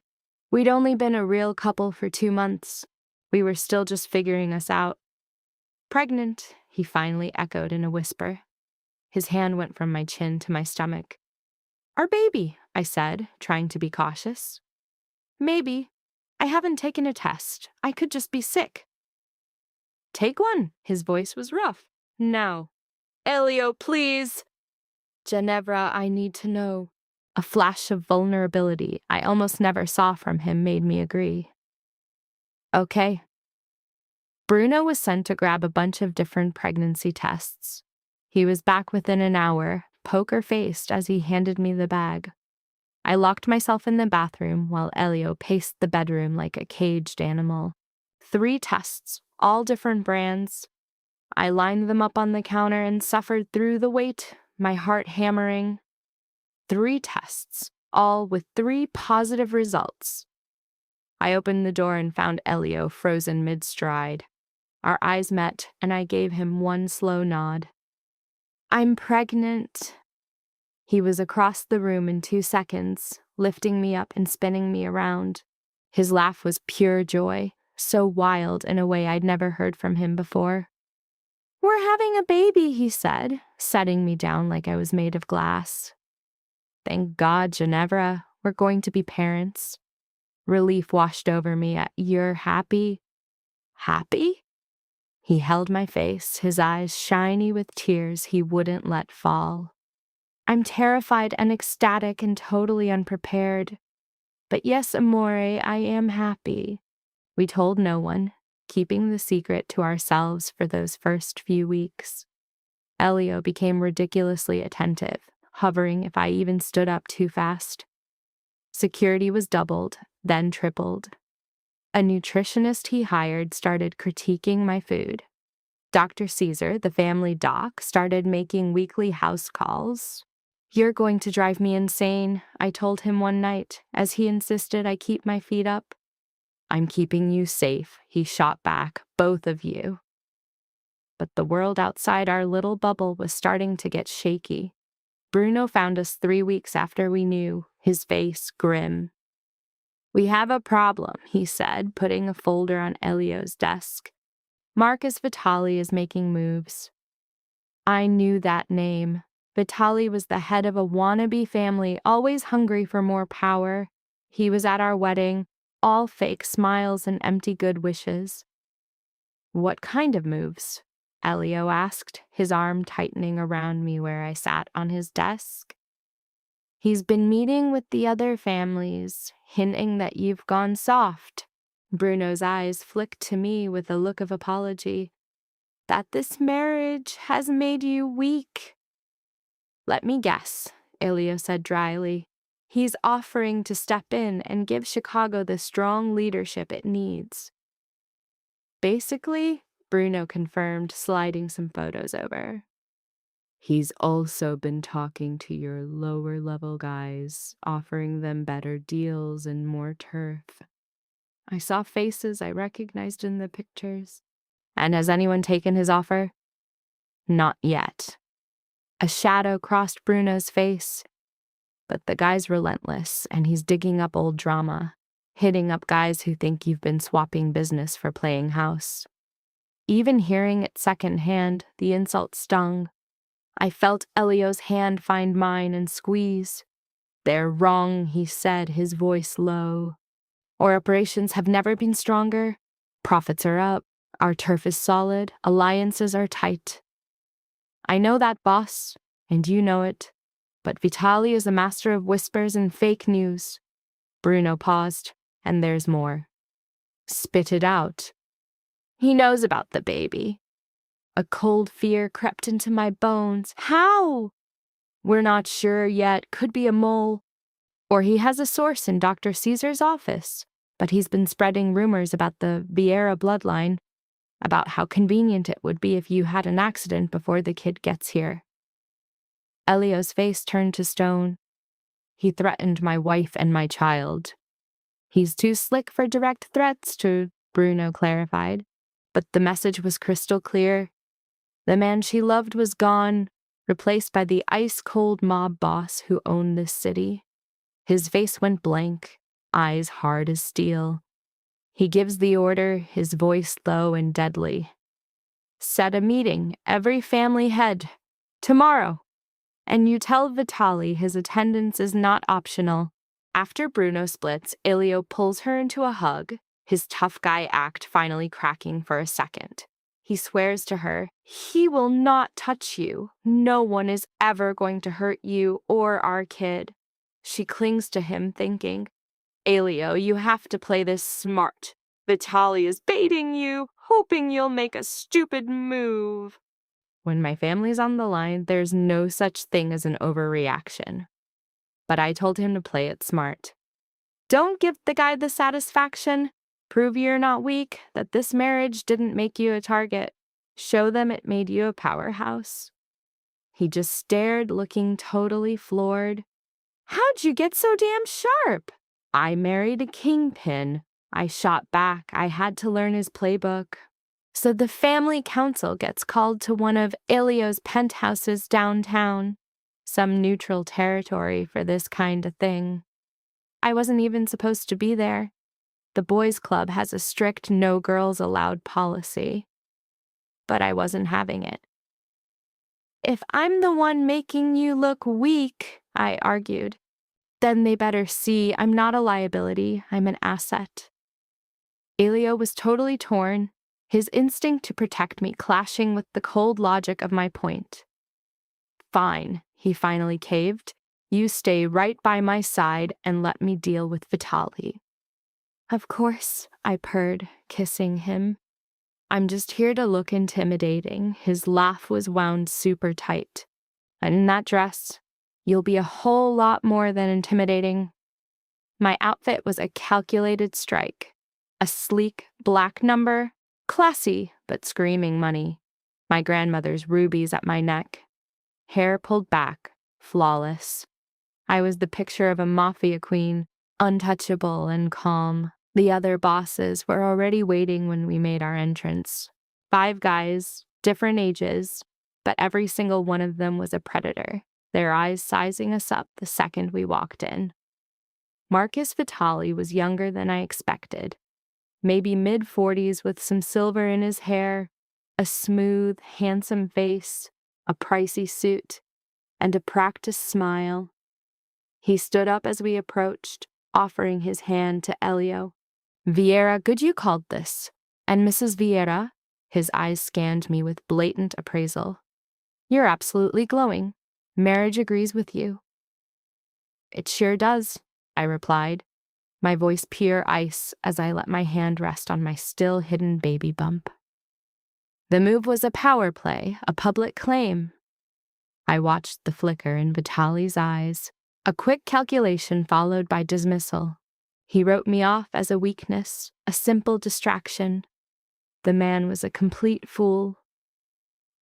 We'd only been a real couple for 2 months. We were still just figuring us out. Pregnant, he finally echoed in a whisper. His hand went from my chin to my stomach. Our baby, I said, trying to be cautious. Maybe. I haven't taken a test. I could just be sick. Take one. His voice was rough. No. Elio, please. Ginevra, I need to know. A flash of vulnerability I almost never saw from him made me agree. Okay. Bruno was sent to grab a bunch of different pregnancy tests. He was back within an hour, poker-faced as he handed me the bag. I locked myself in the bathroom while Elio paced the bedroom like a caged animal. 3 tests, all different brands. I lined them up on the counter and suffered through the wait, my heart hammering. 3 tests, all with 3 positive results. I opened the door and found Elio frozen mid-stride. Our eyes met, and I gave him one slow nod. I'm pregnant. He was across the room in 2 seconds, lifting me up and spinning me around. His laugh was pure joy, so wild in a way I'd never heard from him before. We're having a baby, he said, setting me down like I was made of glass. Thank God, Ginevra, we're going to be parents. Relief washed over me at you're happy. Happy? He held my face, his eyes shiny with tears he wouldn't let fall. I'm terrified and ecstatic and totally unprepared. But yes, Amore, I am happy. We told no one. keeping the secret to ourselves for those first few weeks. Elio became ridiculously attentive, hovering if I even stood up too fast. Security was doubled, then tripled. A nutritionist he hired started critiquing my food. Dr. Caesar, the family doc, started making weekly house calls. "You're going to drive me insane," I told him one night, as he insisted I keep my feet up. "I'm keeping you safe," he shot back, "both of you." But the world outside our little bubble was starting to get shaky. Bruno found us 3 weeks after we knew, his face grim. "We have a problem," he said, putting a folder on Elio's desk. "Marcus Vitali is making moves." I knew that name. Vitali was the head of a wannabe family, always hungry for more power. He was at our wedding, all fake smiles and empty good wishes. "What kind of moves?" Elio asked, his arm tightening around me where I sat on his desk. "He's been meeting with the other families, hinting that you've gone soft." Bruno's eyes flicked to me with a look of apology. "That this marriage has made you weak." "Let me guess," Elio said dryly. "He's offering to step in and give Chicago the strong leadership it needs." "Basically," Bruno confirmed, sliding some photos over. "He's also been talking to your lower-level guys, offering them better deals and more turf." I saw faces I recognized in the pictures. "And has anyone taken his offer?" "Not yet." A shadow crossed Bruno's face. "But the guy's relentless, and he's digging up old drama, hitting up guys who think you've been swapping business for playing house." Even hearing it secondhand, the insult stung. I felt Elio's hand find mine and squeeze. "They're wrong," he said, his voice low. "Our operations have never been stronger. Profits are up. Our turf is solid. Alliances are tight." "I know that, boss, and you know it. But Vitali is a master of whispers and fake news." Bruno paused. "And there's more." "Spit it out." "He knows about the baby." A cold fear crept into my bones. "How?" "We're not sure yet. Could be a mole. Or he has a source in Dr. Caesar's office. But he's been spreading rumors about the Vieira bloodline, about how convenient it would be if you had an accident before the kid gets here." Elio's face turned to stone. "He threatened my wife and my child." "He's too slick for direct threats," Bruno clarified. But the message was crystal clear. The man she loved was gone, replaced by the ice-cold mob boss who owned this city. His face went blank, eyes hard as steel. He gives the order, his voice low and deadly. "Set a meeting, every family head. Tomorrow. And you tell Vitali his attendance is not optional." After Bruno splits, Elio pulls her into a hug, his tough guy act finally cracking for a second. He swears to her, "He will not touch you. No one is ever going to hurt you or our kid." She clings to him, thinking, "Elio, you have to play this smart. Vitali is baiting you, hoping you'll make a stupid move." When my family's on the line, there's no such thing as an overreaction. But I told him to play it smart. "Don't give the guy the satisfaction. Prove you're not weak, that this marriage didn't make you a target. Show them it made you a powerhouse." He just stared, looking totally floored. "How'd you get so damn sharp?" "I married a kingpin." I shot back. I had to learn his playbook. "So the family council gets called to one of Elio's penthouses downtown. Some neutral territory for this kind of thing. I wasn't even supposed to be there. The boys' club has a strict no girls allowed policy. But I wasn't having it. "If I'm the one making you look weak," I argued, "then they better see I'm not a liability, I'm an asset." Elio was totally torn, his instinct to protect me clashing with the cold logic of my point. "Fine," he finally caved. "You stay right by my side and let me deal with Vitali." "Of course," I purred, kissing him. I'm just here to look intimidating. His laugh was wound super tight. And in that dress, you'll be a whole lot more than intimidating. My outfit was a calculated strike. A sleek black number, classy but screaming money. My grandmother's rubies at my neck. Hair pulled back, flawless. I was the picture of a Mafia queen, untouchable and calm. The other bosses were already waiting when we made our entrance. 5 guys, different ages, but every single one of them was a predator, their eyes sizing us up the second we walked in. Marcus Vitali was younger than I expected, maybe mid-40s with some silver in his hair, a smooth, handsome face, a pricey suit, and a practiced smile. He stood up as we approached, offering his hand to Elio. "Vieira, good you called this. And Mrs. Vieira," his eyes scanned me with blatant appraisal. "You're absolutely glowing. Marriage agrees with you." "It sure does," I replied, my voice pure ice as I let my hand rest on my still hidden baby bump. The move was a power play, a public claim. I watched the flicker in Vitali's eyes, a quick calculation followed by dismissal. He wrote me off as a weakness, a simple distraction. The man was a complete fool.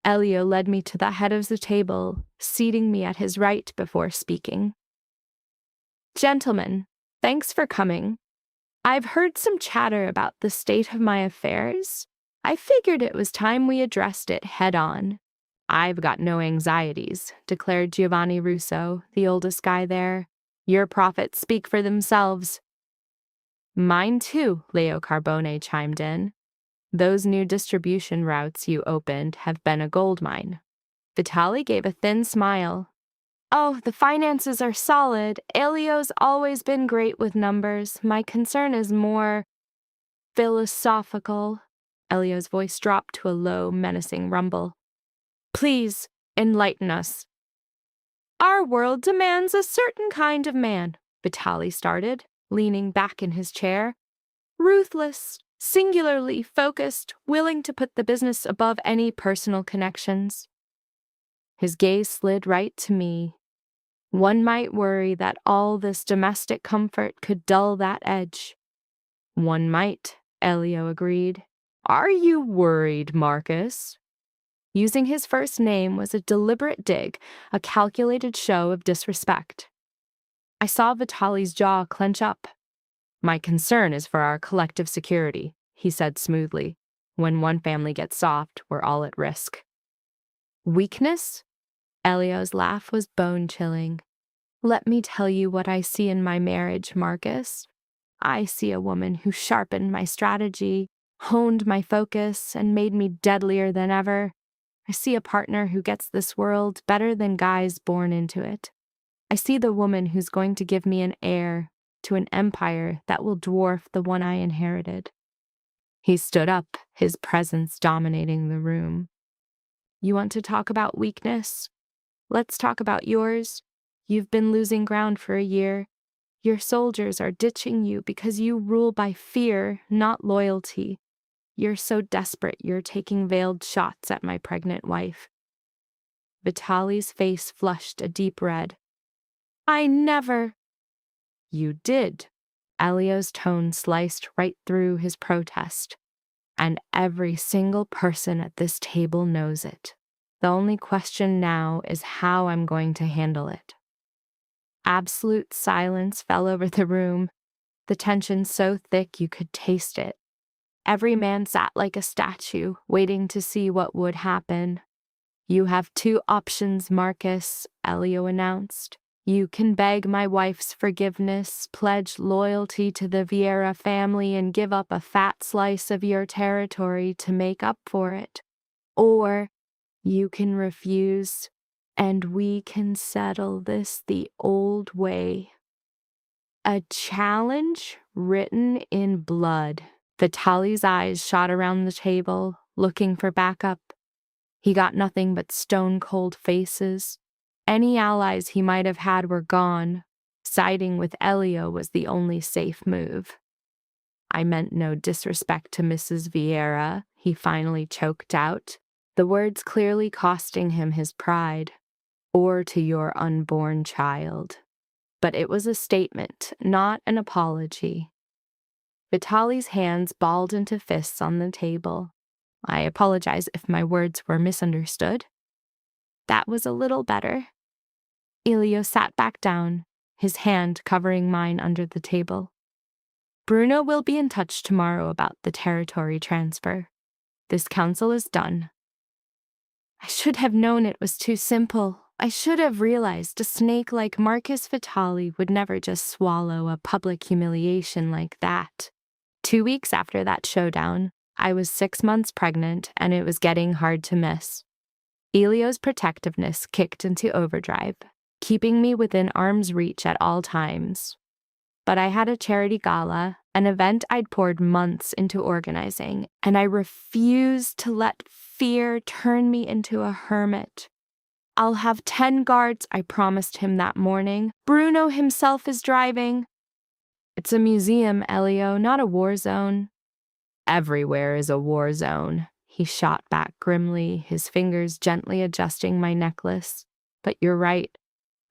Elio led me to the head of the table, seating me at his right before speaking. "Gentlemen, thanks for coming. I've heard some chatter about the state of my affairs. I figured it was time we addressed it head on." "I've got no anxieties," declared Giovanni Russo, the oldest guy there. "Your profits speak for themselves." "Mine too," Leo Carbone chimed in. "Those new distribution routes you opened have been a gold mine." Vitali gave a thin smile. "Oh, the finances are solid. Elio's always been great with numbers. My concern is more philosophical." Elio's voice dropped to a low, menacing rumble. "Please, enlighten us." "Our world demands a certain kind of man," Vitali started, leaning back in his chair. "Ruthless, singularly focused, willing to put the business above any personal connections." His gaze slid right to me. One might worry that all this domestic comfort could dull that edge. "One might," Elio agreed. "Are you worried, Marcus?" Using his first name was a deliberate dig, a calculated show of disrespect. I saw Vitali's jaw clench up. "My concern is for our collective security," he said smoothly. "When one family gets soft, we're all at risk." "Weakness?" Elio's laugh was bone-chilling. "Let me tell you what I see in my marriage, Marcus. I see a woman who sharpened my strategy, honed my focus, and made me deadlier than ever. I see a partner who gets this world better than guys born into it. I see the woman who's going to give me an heir to an empire that will dwarf the one I inherited." He stood up, his presence dominating the room. "You want to talk about weakness? Let's talk about yours. You've been losing ground for a year. Your soldiers are ditching you because you rule by fear, not loyalty. You're so desperate you're taking veiled shots at my pregnant wife." Vitali's face flushed a deep red. "I never—" "You did." Elio's tone sliced right through his protest. "And every single person at this table knows it. The only question now is how I'm going to handle it." Absolute silence fell over the room, the tension so thick you could taste it. Every man sat like a statue, waiting to see what would happen. "You have 2 options, Marcus," Elio announced. "You can beg my wife's forgiveness, pledge loyalty to the Vieira family, and give up a fat slice of your territory to make up for it. Or you can refuse, and we can settle this the old way." A challenge written in blood. Vitali's eyes shot around the table, looking for backup. He got nothing but stone-cold faces. Any allies he might have had were gone. Siding with Elio was the only safe move. "I meant no disrespect to Mrs. Vieira," he finally choked out, the words clearly costing him his pride. Or to your unborn child. But it was a statement, not an apology. Vitali's hands balled into fists on the table. I apologize if my words were misunderstood. That was a little better. Elio sat back down, his hand covering mine under the table. Bruno will be in touch tomorrow about the territory transfer. This council is done. I should have known it was too simple. I should have realized a snake like Marcus Vitali would never just swallow a public humiliation like that. 2 weeks after that showdown, I was 6 months pregnant and it was getting hard to miss. Elio's protectiveness kicked into overdrive, keeping me within arm's reach at all times. But I had a charity gala, an event I'd poured months into organizing, and I refused to let fear turn me into a hermit. I'll have 10 guards, I promised him that morning. Bruno himself is driving. It's a museum, Elio, not a war zone. Everywhere is a war zone, he shot back grimly, his fingers gently adjusting my necklace. But you're right,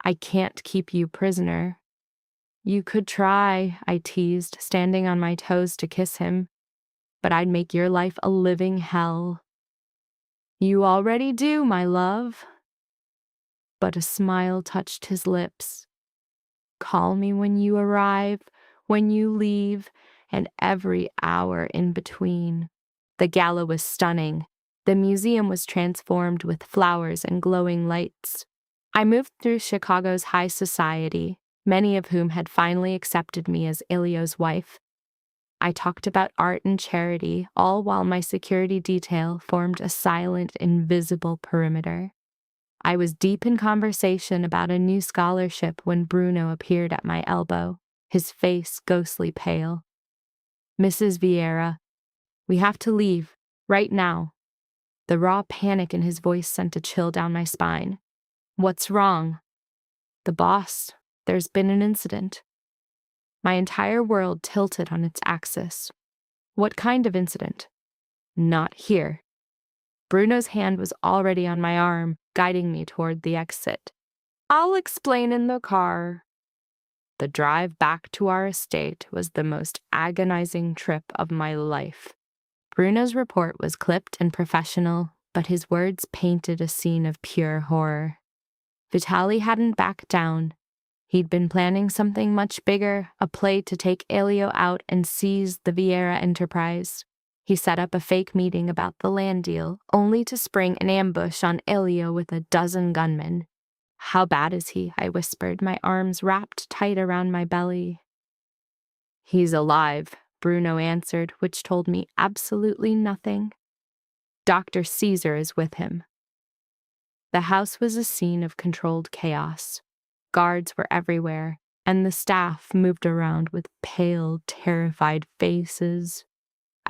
I can't keep you prisoner. You could try, I teased, standing on my toes to kiss him. But I'd make your life a living hell. You already do, my love. But a smile touched his lips. Call me when you arrive, when you leave, and every hour in between. The gala was stunning. The museum was transformed with flowers and glowing lights. I moved through Chicago's high society, many of whom had finally accepted me as Ilio's wife. I talked about art and charity, all while my security detail formed a silent, invisible perimeter. I was deep in conversation about a new scholarship when Bruno appeared at my elbow, his face ghostly pale. Mrs. Vieira, we have to leave, right now. The raw panic in his voice sent a chill down my spine. What's wrong? The boss, there's been an incident. My entire world tilted on its axis. What kind of incident? Not here. Bruno's hand was already on my arm, guiding me toward the exit. I'll explain in the car. The drive back to our estate was the most agonizing trip of my life. Bruno's report was clipped and professional, but his words painted a scene of pure horror. Vitali hadn't backed down. He'd been planning something much bigger, a play to take Elio out and seize the Vieira enterprise. He set up a fake meeting about the land deal, only to spring an ambush on Elio with a dozen gunmen. How bad is he? I whispered, my arms wrapped tight around my belly. He's alive, Bruno answered, which told me absolutely nothing. Dr. Caesar is with him. The house was a scene of controlled chaos. Guards were everywhere, and the staff moved around with pale, terrified faces.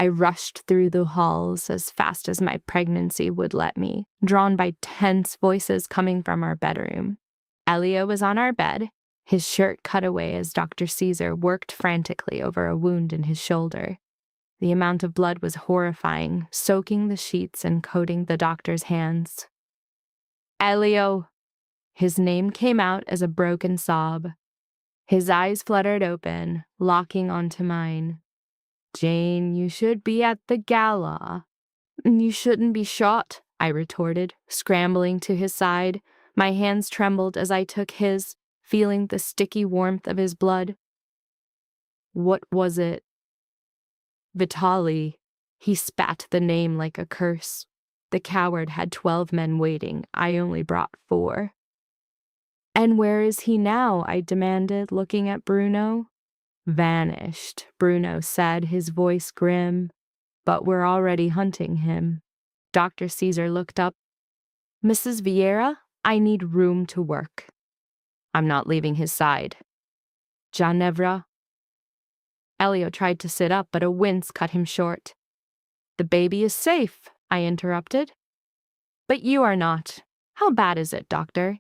I rushed through the halls as fast as my pregnancy would let me, drawn by tense voices coming from our bedroom. Elio was on our bed, his shirt cut away as Dr. Caesar worked frantically over a wound in his shoulder. The amount of blood was horrifying, soaking the sheets and coating the doctor's hands. Elio! His name came out as a broken sob. His eyes fluttered open, locking onto mine. Jane, you should be at the gala. You shouldn't be shot, I retorted, scrambling to his side. My hands trembled as I took his, feeling the sticky warmth of his blood. What was it? Vitali. He spat the name like a curse. The coward had 12 men waiting. I only brought 4. And where is he now? I demanded, looking at Bruno. Vanished, Bruno said, his voice grim. But we're already hunting him. Dr. Caesar looked up. Mrs. Vieira, I need room to work. I'm not leaving his side. Geneva. Elio tried to sit up, but a wince cut him short. The baby is safe, I interrupted. But you are not. How bad is it, doctor?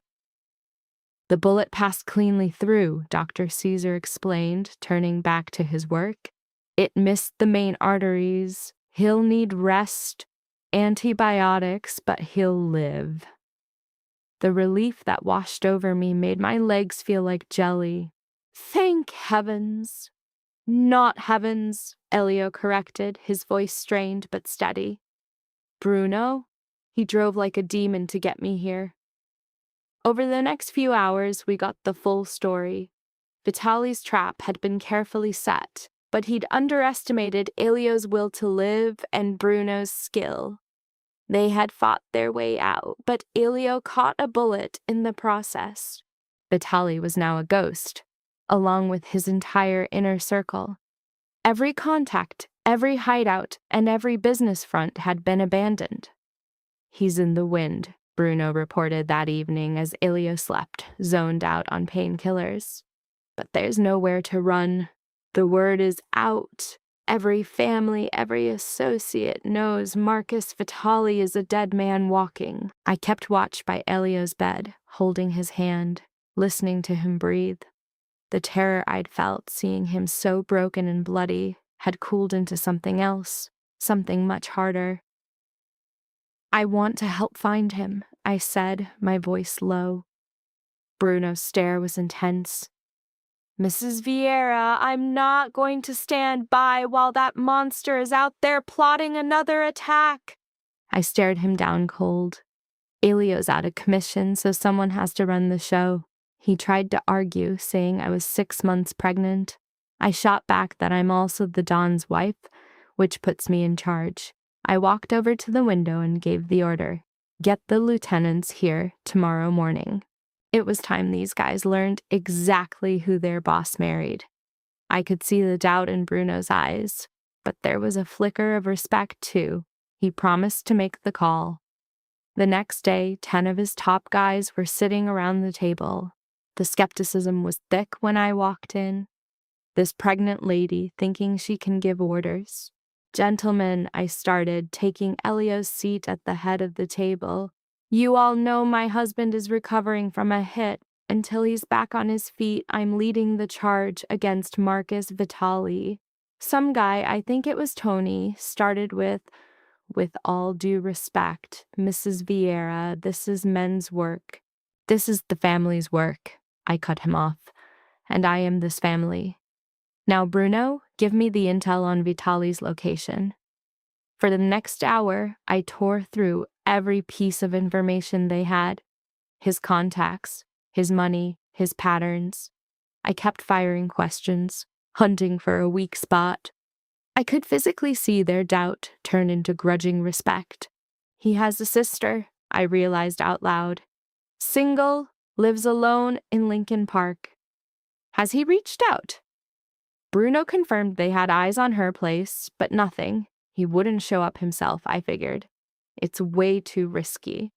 The bullet passed cleanly through, Dr. Caesar explained, turning back to his work. It missed the main arteries. He'll need rest, antibiotics, but he'll live. The relief that washed over me made my legs feel like jelly. Thank heavens. Not heavens, Elio corrected, his voice strained but steady. Bruno? He drove like a demon to get me here. Over the next few hours, we got the full story. Vitali's trap had been carefully set, but he'd underestimated Elio's will to live and Bruno's skill. They had fought their way out, but Elio caught a bullet in the process. Vitali was now a ghost, along with his entire inner circle. Every contact, every hideout, and every business front had been abandoned. He's in the wind, Bruno reported that evening as Elio slept, zoned out on painkillers. But there's nowhere to run. The word is out. Every family, every associate knows Marcus Vitali is a dead man walking. I kept watch by Elio's bed, holding his hand, listening to him breathe. The terror I'd felt seeing him so broken and bloody had cooled into something else, something much harder. I want to help find him, I said, my voice low. Bruno's stare was intense. Mrs. Vieira, I'm not going to stand by while that monster is out there plotting another attack. I stared him down cold. Elio's out of commission, so someone has to run the show. He tried to argue, saying I was 6 months pregnant. I shot back that I'm also the Don's wife, which puts me in charge. I walked over to the window and gave the order. Get the lieutenants here tomorrow morning. It was time these guys learned exactly who their boss married. I could see the doubt in Bruno's eyes, but there was a flicker of respect too. He promised to make the call. The next day, 10 of his top guys were sitting around the table. The skepticism was thick when I walked in. This pregnant lady thinking she can give orders. Gentlemen, I started, taking Elio's seat at the head of the table. You all know my husband is recovering from a hit. Until he's back on his feet, I'm leading the charge against Marcus Vitali. Some guy, I think it was Tony, started with all due respect, Mrs. Vieira, this is men's work. This is the family's work. I cut him off. And I am this family. Now, Bruno, give me the intel on Vitali's location. For the next hour, I tore through every piece of information they had. His contacts, his money, his patterns. I kept firing questions, hunting for a weak spot. I could physically see their doubt turn into grudging respect. He has a sister, I realized out loud. Single, lives alone in Lincoln Park. Has he reached out? Bruno confirmed they had eyes on her place, but nothing. He wouldn't show up himself, I figured. It's way too risky.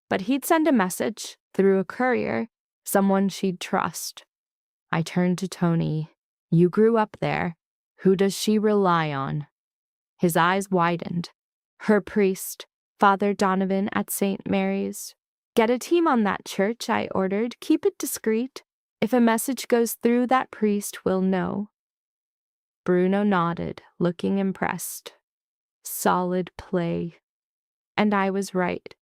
But he'd send a message through a courier, someone she'd trust. I turned to Tony. You grew up there. Who does she rely on? His eyes widened. Her priest, Father Donovan at St. Mary's. Get a team on that church, I ordered. Keep it discreet. If a message goes through, that priest will know. Bruno nodded, looking impressed. Solid play. And I was right.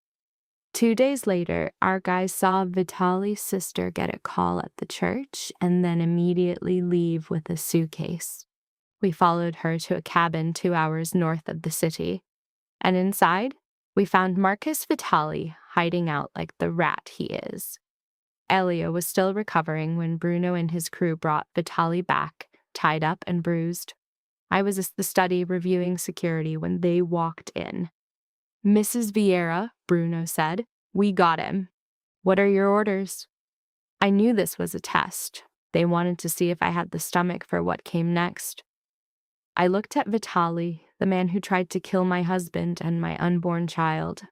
2 days later, our guys saw Vitali's sister get a call at the church and then immediately leave with a suitcase. We followed her to a cabin 2 hours north of the city. And inside, we found Marcus Vitali hiding out like the rat he is. Elio was still recovering when Bruno and his crew brought Vitali back, tied up and bruised. I was at the study reviewing security when they walked in. Mrs. Vieira, Bruno said, we got him. What are your orders? I knew this was a test. They wanted to see if I had the stomach for what came next. I looked at Vitali, the man who tried to kill my husband and my unborn child.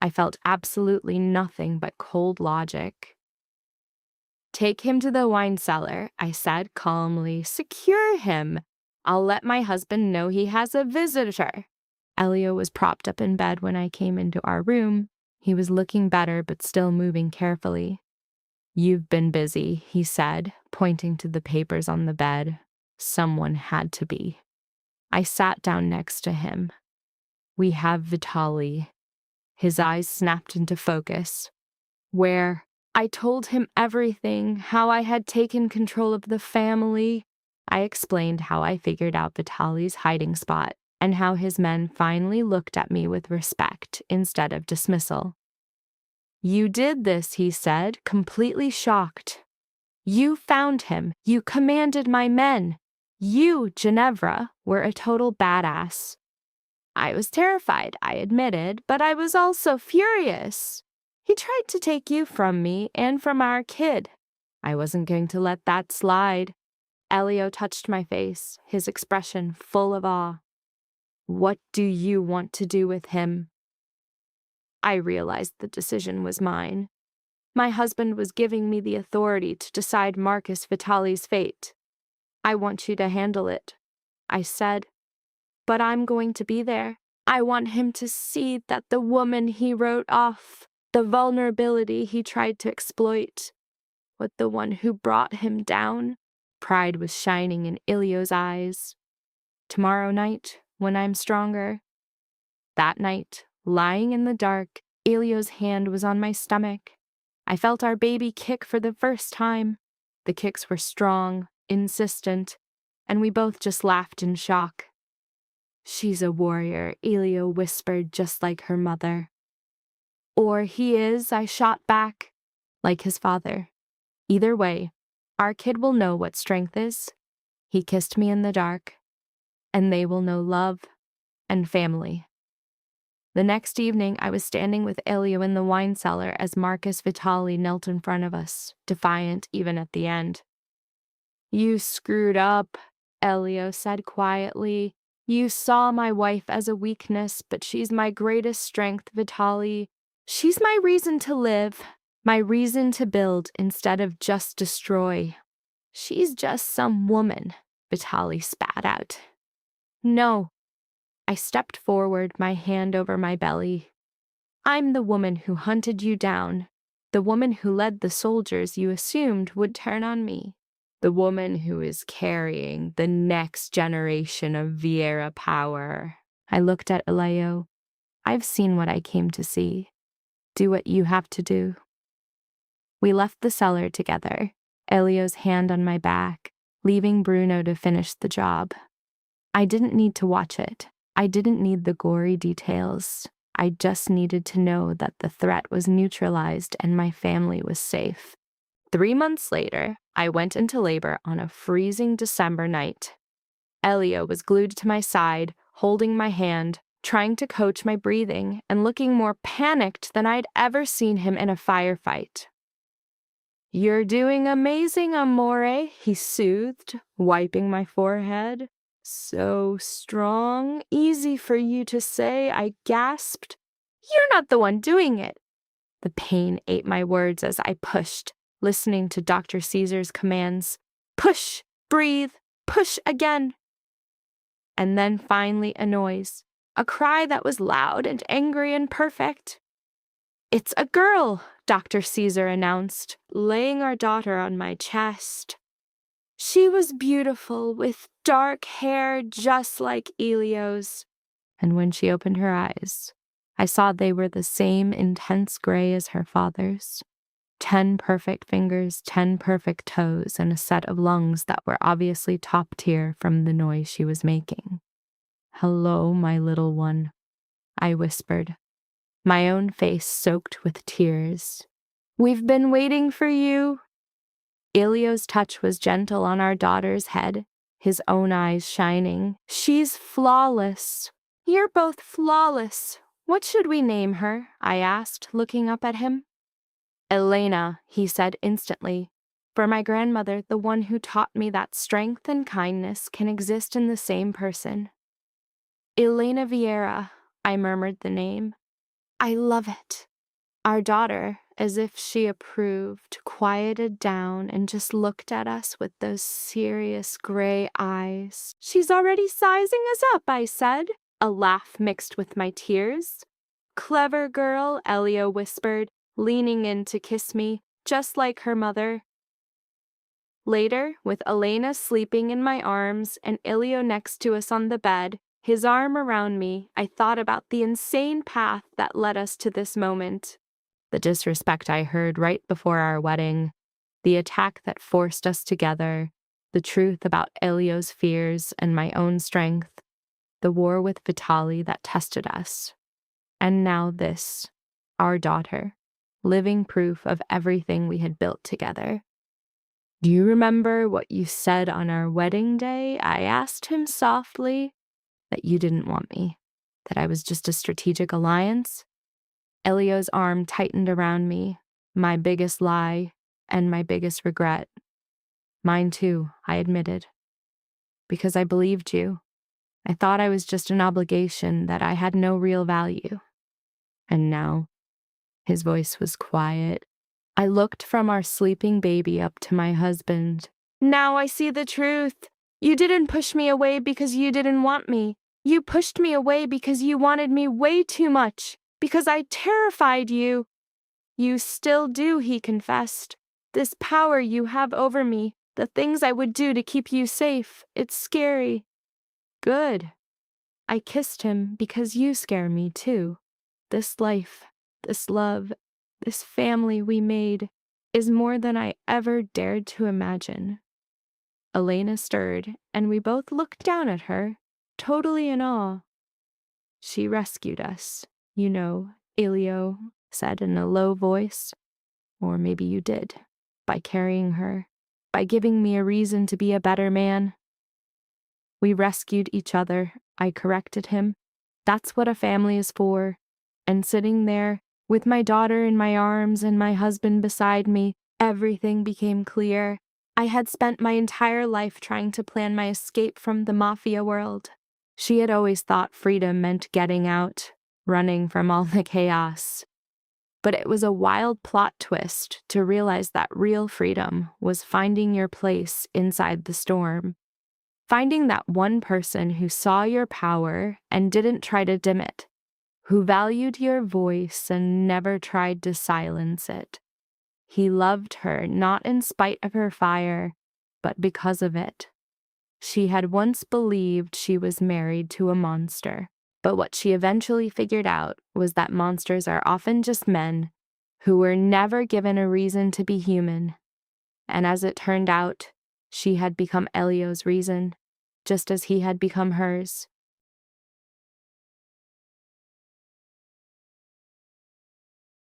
I felt absolutely nothing but cold logic. Take him to the wine cellar, I said calmly. Secure him. I'll let my husband know he has a visitor. Elio was propped up in bed when I came into our room. He was looking better but still moving carefully. You've been busy, he said, pointing to the papers on the bed. Someone had to be. I sat down next to him. We have Vitaly. His eyes snapped into focus. Where? I told him everything, how I had taken control of the family. I explained how I figured out Vitaly's hiding spot and how his men finally looked at me with respect instead of dismissal. You did this, he said, completely shocked. You found him. You commanded my men. You, Geneva, were a total badass. I was terrified, I admitted, but I was also furious. He tried to take you from me and from our kid. I wasn't going to let that slide. Elio touched my face, his expression full of awe. What do you want to do with him? I realized the decision was mine. My husband was giving me the authority to decide Marcus Vitaly's fate. I want you to handle it, I said. But I'm going to be there. I want him to see that the woman he wrote off, the vulnerability he tried to exploit, was the one who brought him down. Pride was shining in Ilio's eyes. Tomorrow night, when I'm stronger. That night, lying in the dark, Ilio's hand was on my stomach. I felt our baby kick for the first time. The kicks were strong, insistent, and we both just laughed in shock. She's a warrior, Elio whispered, just like her mother. Or he is, I shot back, like his father. Either way, our kid will know what strength is. He kissed me in the dark, and they will know love and family. The next evening, I was standing with Elio in the wine cellar as Marcus Vitaly knelt in front of us, defiant even at the end. You screwed up, Elio said quietly. You saw my wife as a weakness, but she's my greatest strength, Vitaly. She's my reason to live, my reason to build instead of just destroy. She's just some woman, Vitaly spat out. No. I stepped forward, my hand over my belly. I'm the woman who hunted you down, the woman who led the soldiers you assumed would turn on me. The woman who is carrying the next generation of Vieira power. I looked at Elio. I've seen what I came to see. Do what you have to do. We left the cellar together, Elio's hand on my back, leaving Bruno to finish the job. I didn't need to watch it. I didn't need the gory details. I just needed to know that the threat was neutralized and my family was safe. 3 months later, I went into labor on a freezing December night. Elio was glued to my side, holding my hand, trying to coach my breathing, and looking more panicked than I'd ever seen him in a firefight. You're doing amazing, amore, he soothed, wiping my forehead. So strong, easy for you to say, I gasped. You're not the one doing it. The pain ate my words as I pushed, listening to Dr. Caesar's commands. Push, breathe, push again. And then finally a noise, a cry that was loud and angry and perfect. It's a girl, Dr. Caesar announced, laying our daughter on my chest. She was beautiful, with dark hair just like Elio's. And when she opened her eyes, I saw they were the same intense gray as her father's. 10 perfect fingers, 10 perfect toes, and a set of lungs that were obviously top tier from the noise she was making. Hello, my little one, I whispered, my own face soaked with tears. We've been waiting for you. Elio's touch was gentle on our daughter's head, his own eyes shining. She's flawless. You're both flawless. What should we name her? I asked, looking up at him. Elena, he said instantly. For my grandmother, the one who taught me that strength and kindness can exist in the same person. Elena Vieira, I murmured the name. I love it. Our daughter, as if she approved, quieted down and just looked at us with those serious gray eyes. She's already sizing us up, I said, a laugh mixed with my tears. Clever girl, Elio whispered, leaning in to kiss me, just like her mother. Later, with Elena sleeping in my arms and Ilio next to us on the bed, his arm around me, I thought about the insane path that led us to this moment. The disrespect I heard right before our wedding, the attack that forced us together, the truth about Ilio's fears and my own strength, the war with Vitali that tested us. And now this, our daughter, living proof of everything we had built together. "Do you remember what you said on our wedding day?" I asked him softly. "That you didn't want me, that I was just a strategic alliance?" Elio's arm tightened around me, my biggest lie and my biggest regret. Mine too, I admitted. Because I believed you. I thought I was just an obligation, that I had no real value. And now, his voice was quiet. I looked from our sleeping baby up to my husband. "Now I see the truth. You didn't push me away because you didn't want me. You pushed me away because you wanted me way too much, because I terrified you." "You still do," he confessed. "This power you have over me, the things I would do to keep you safe, it's scary." "Good." I kissed him because you scare me too. This life, this love, this family we made is more than I ever dared to imagine. Elena stirred, and we both looked down at her, totally in awe. "She rescued us, you know," Ilio said in a low voice. "Or maybe you did, by carrying her, by giving me a reason to be a better man." "We rescued each other," I corrected him. "That's what a family is for." And sitting there, with my daughter in my arms and my husband beside me, everything became clear. I had spent my entire life trying to plan my escape from the Mafia world. She had always thought freedom meant getting out, running from all the chaos. But it was a wild plot twist to realize that real freedom was finding your place inside the storm. Finding that one person who saw your power and didn't try to dim it, who valued your voice and never tried to silence it. He loved her not in spite of her fire, but because of it. She had once believed she was married to a monster, but what she eventually figured out was that monsters are often just men who were never given a reason to be human. And as it turned out, she had become Elio's reason, just as he had become hers.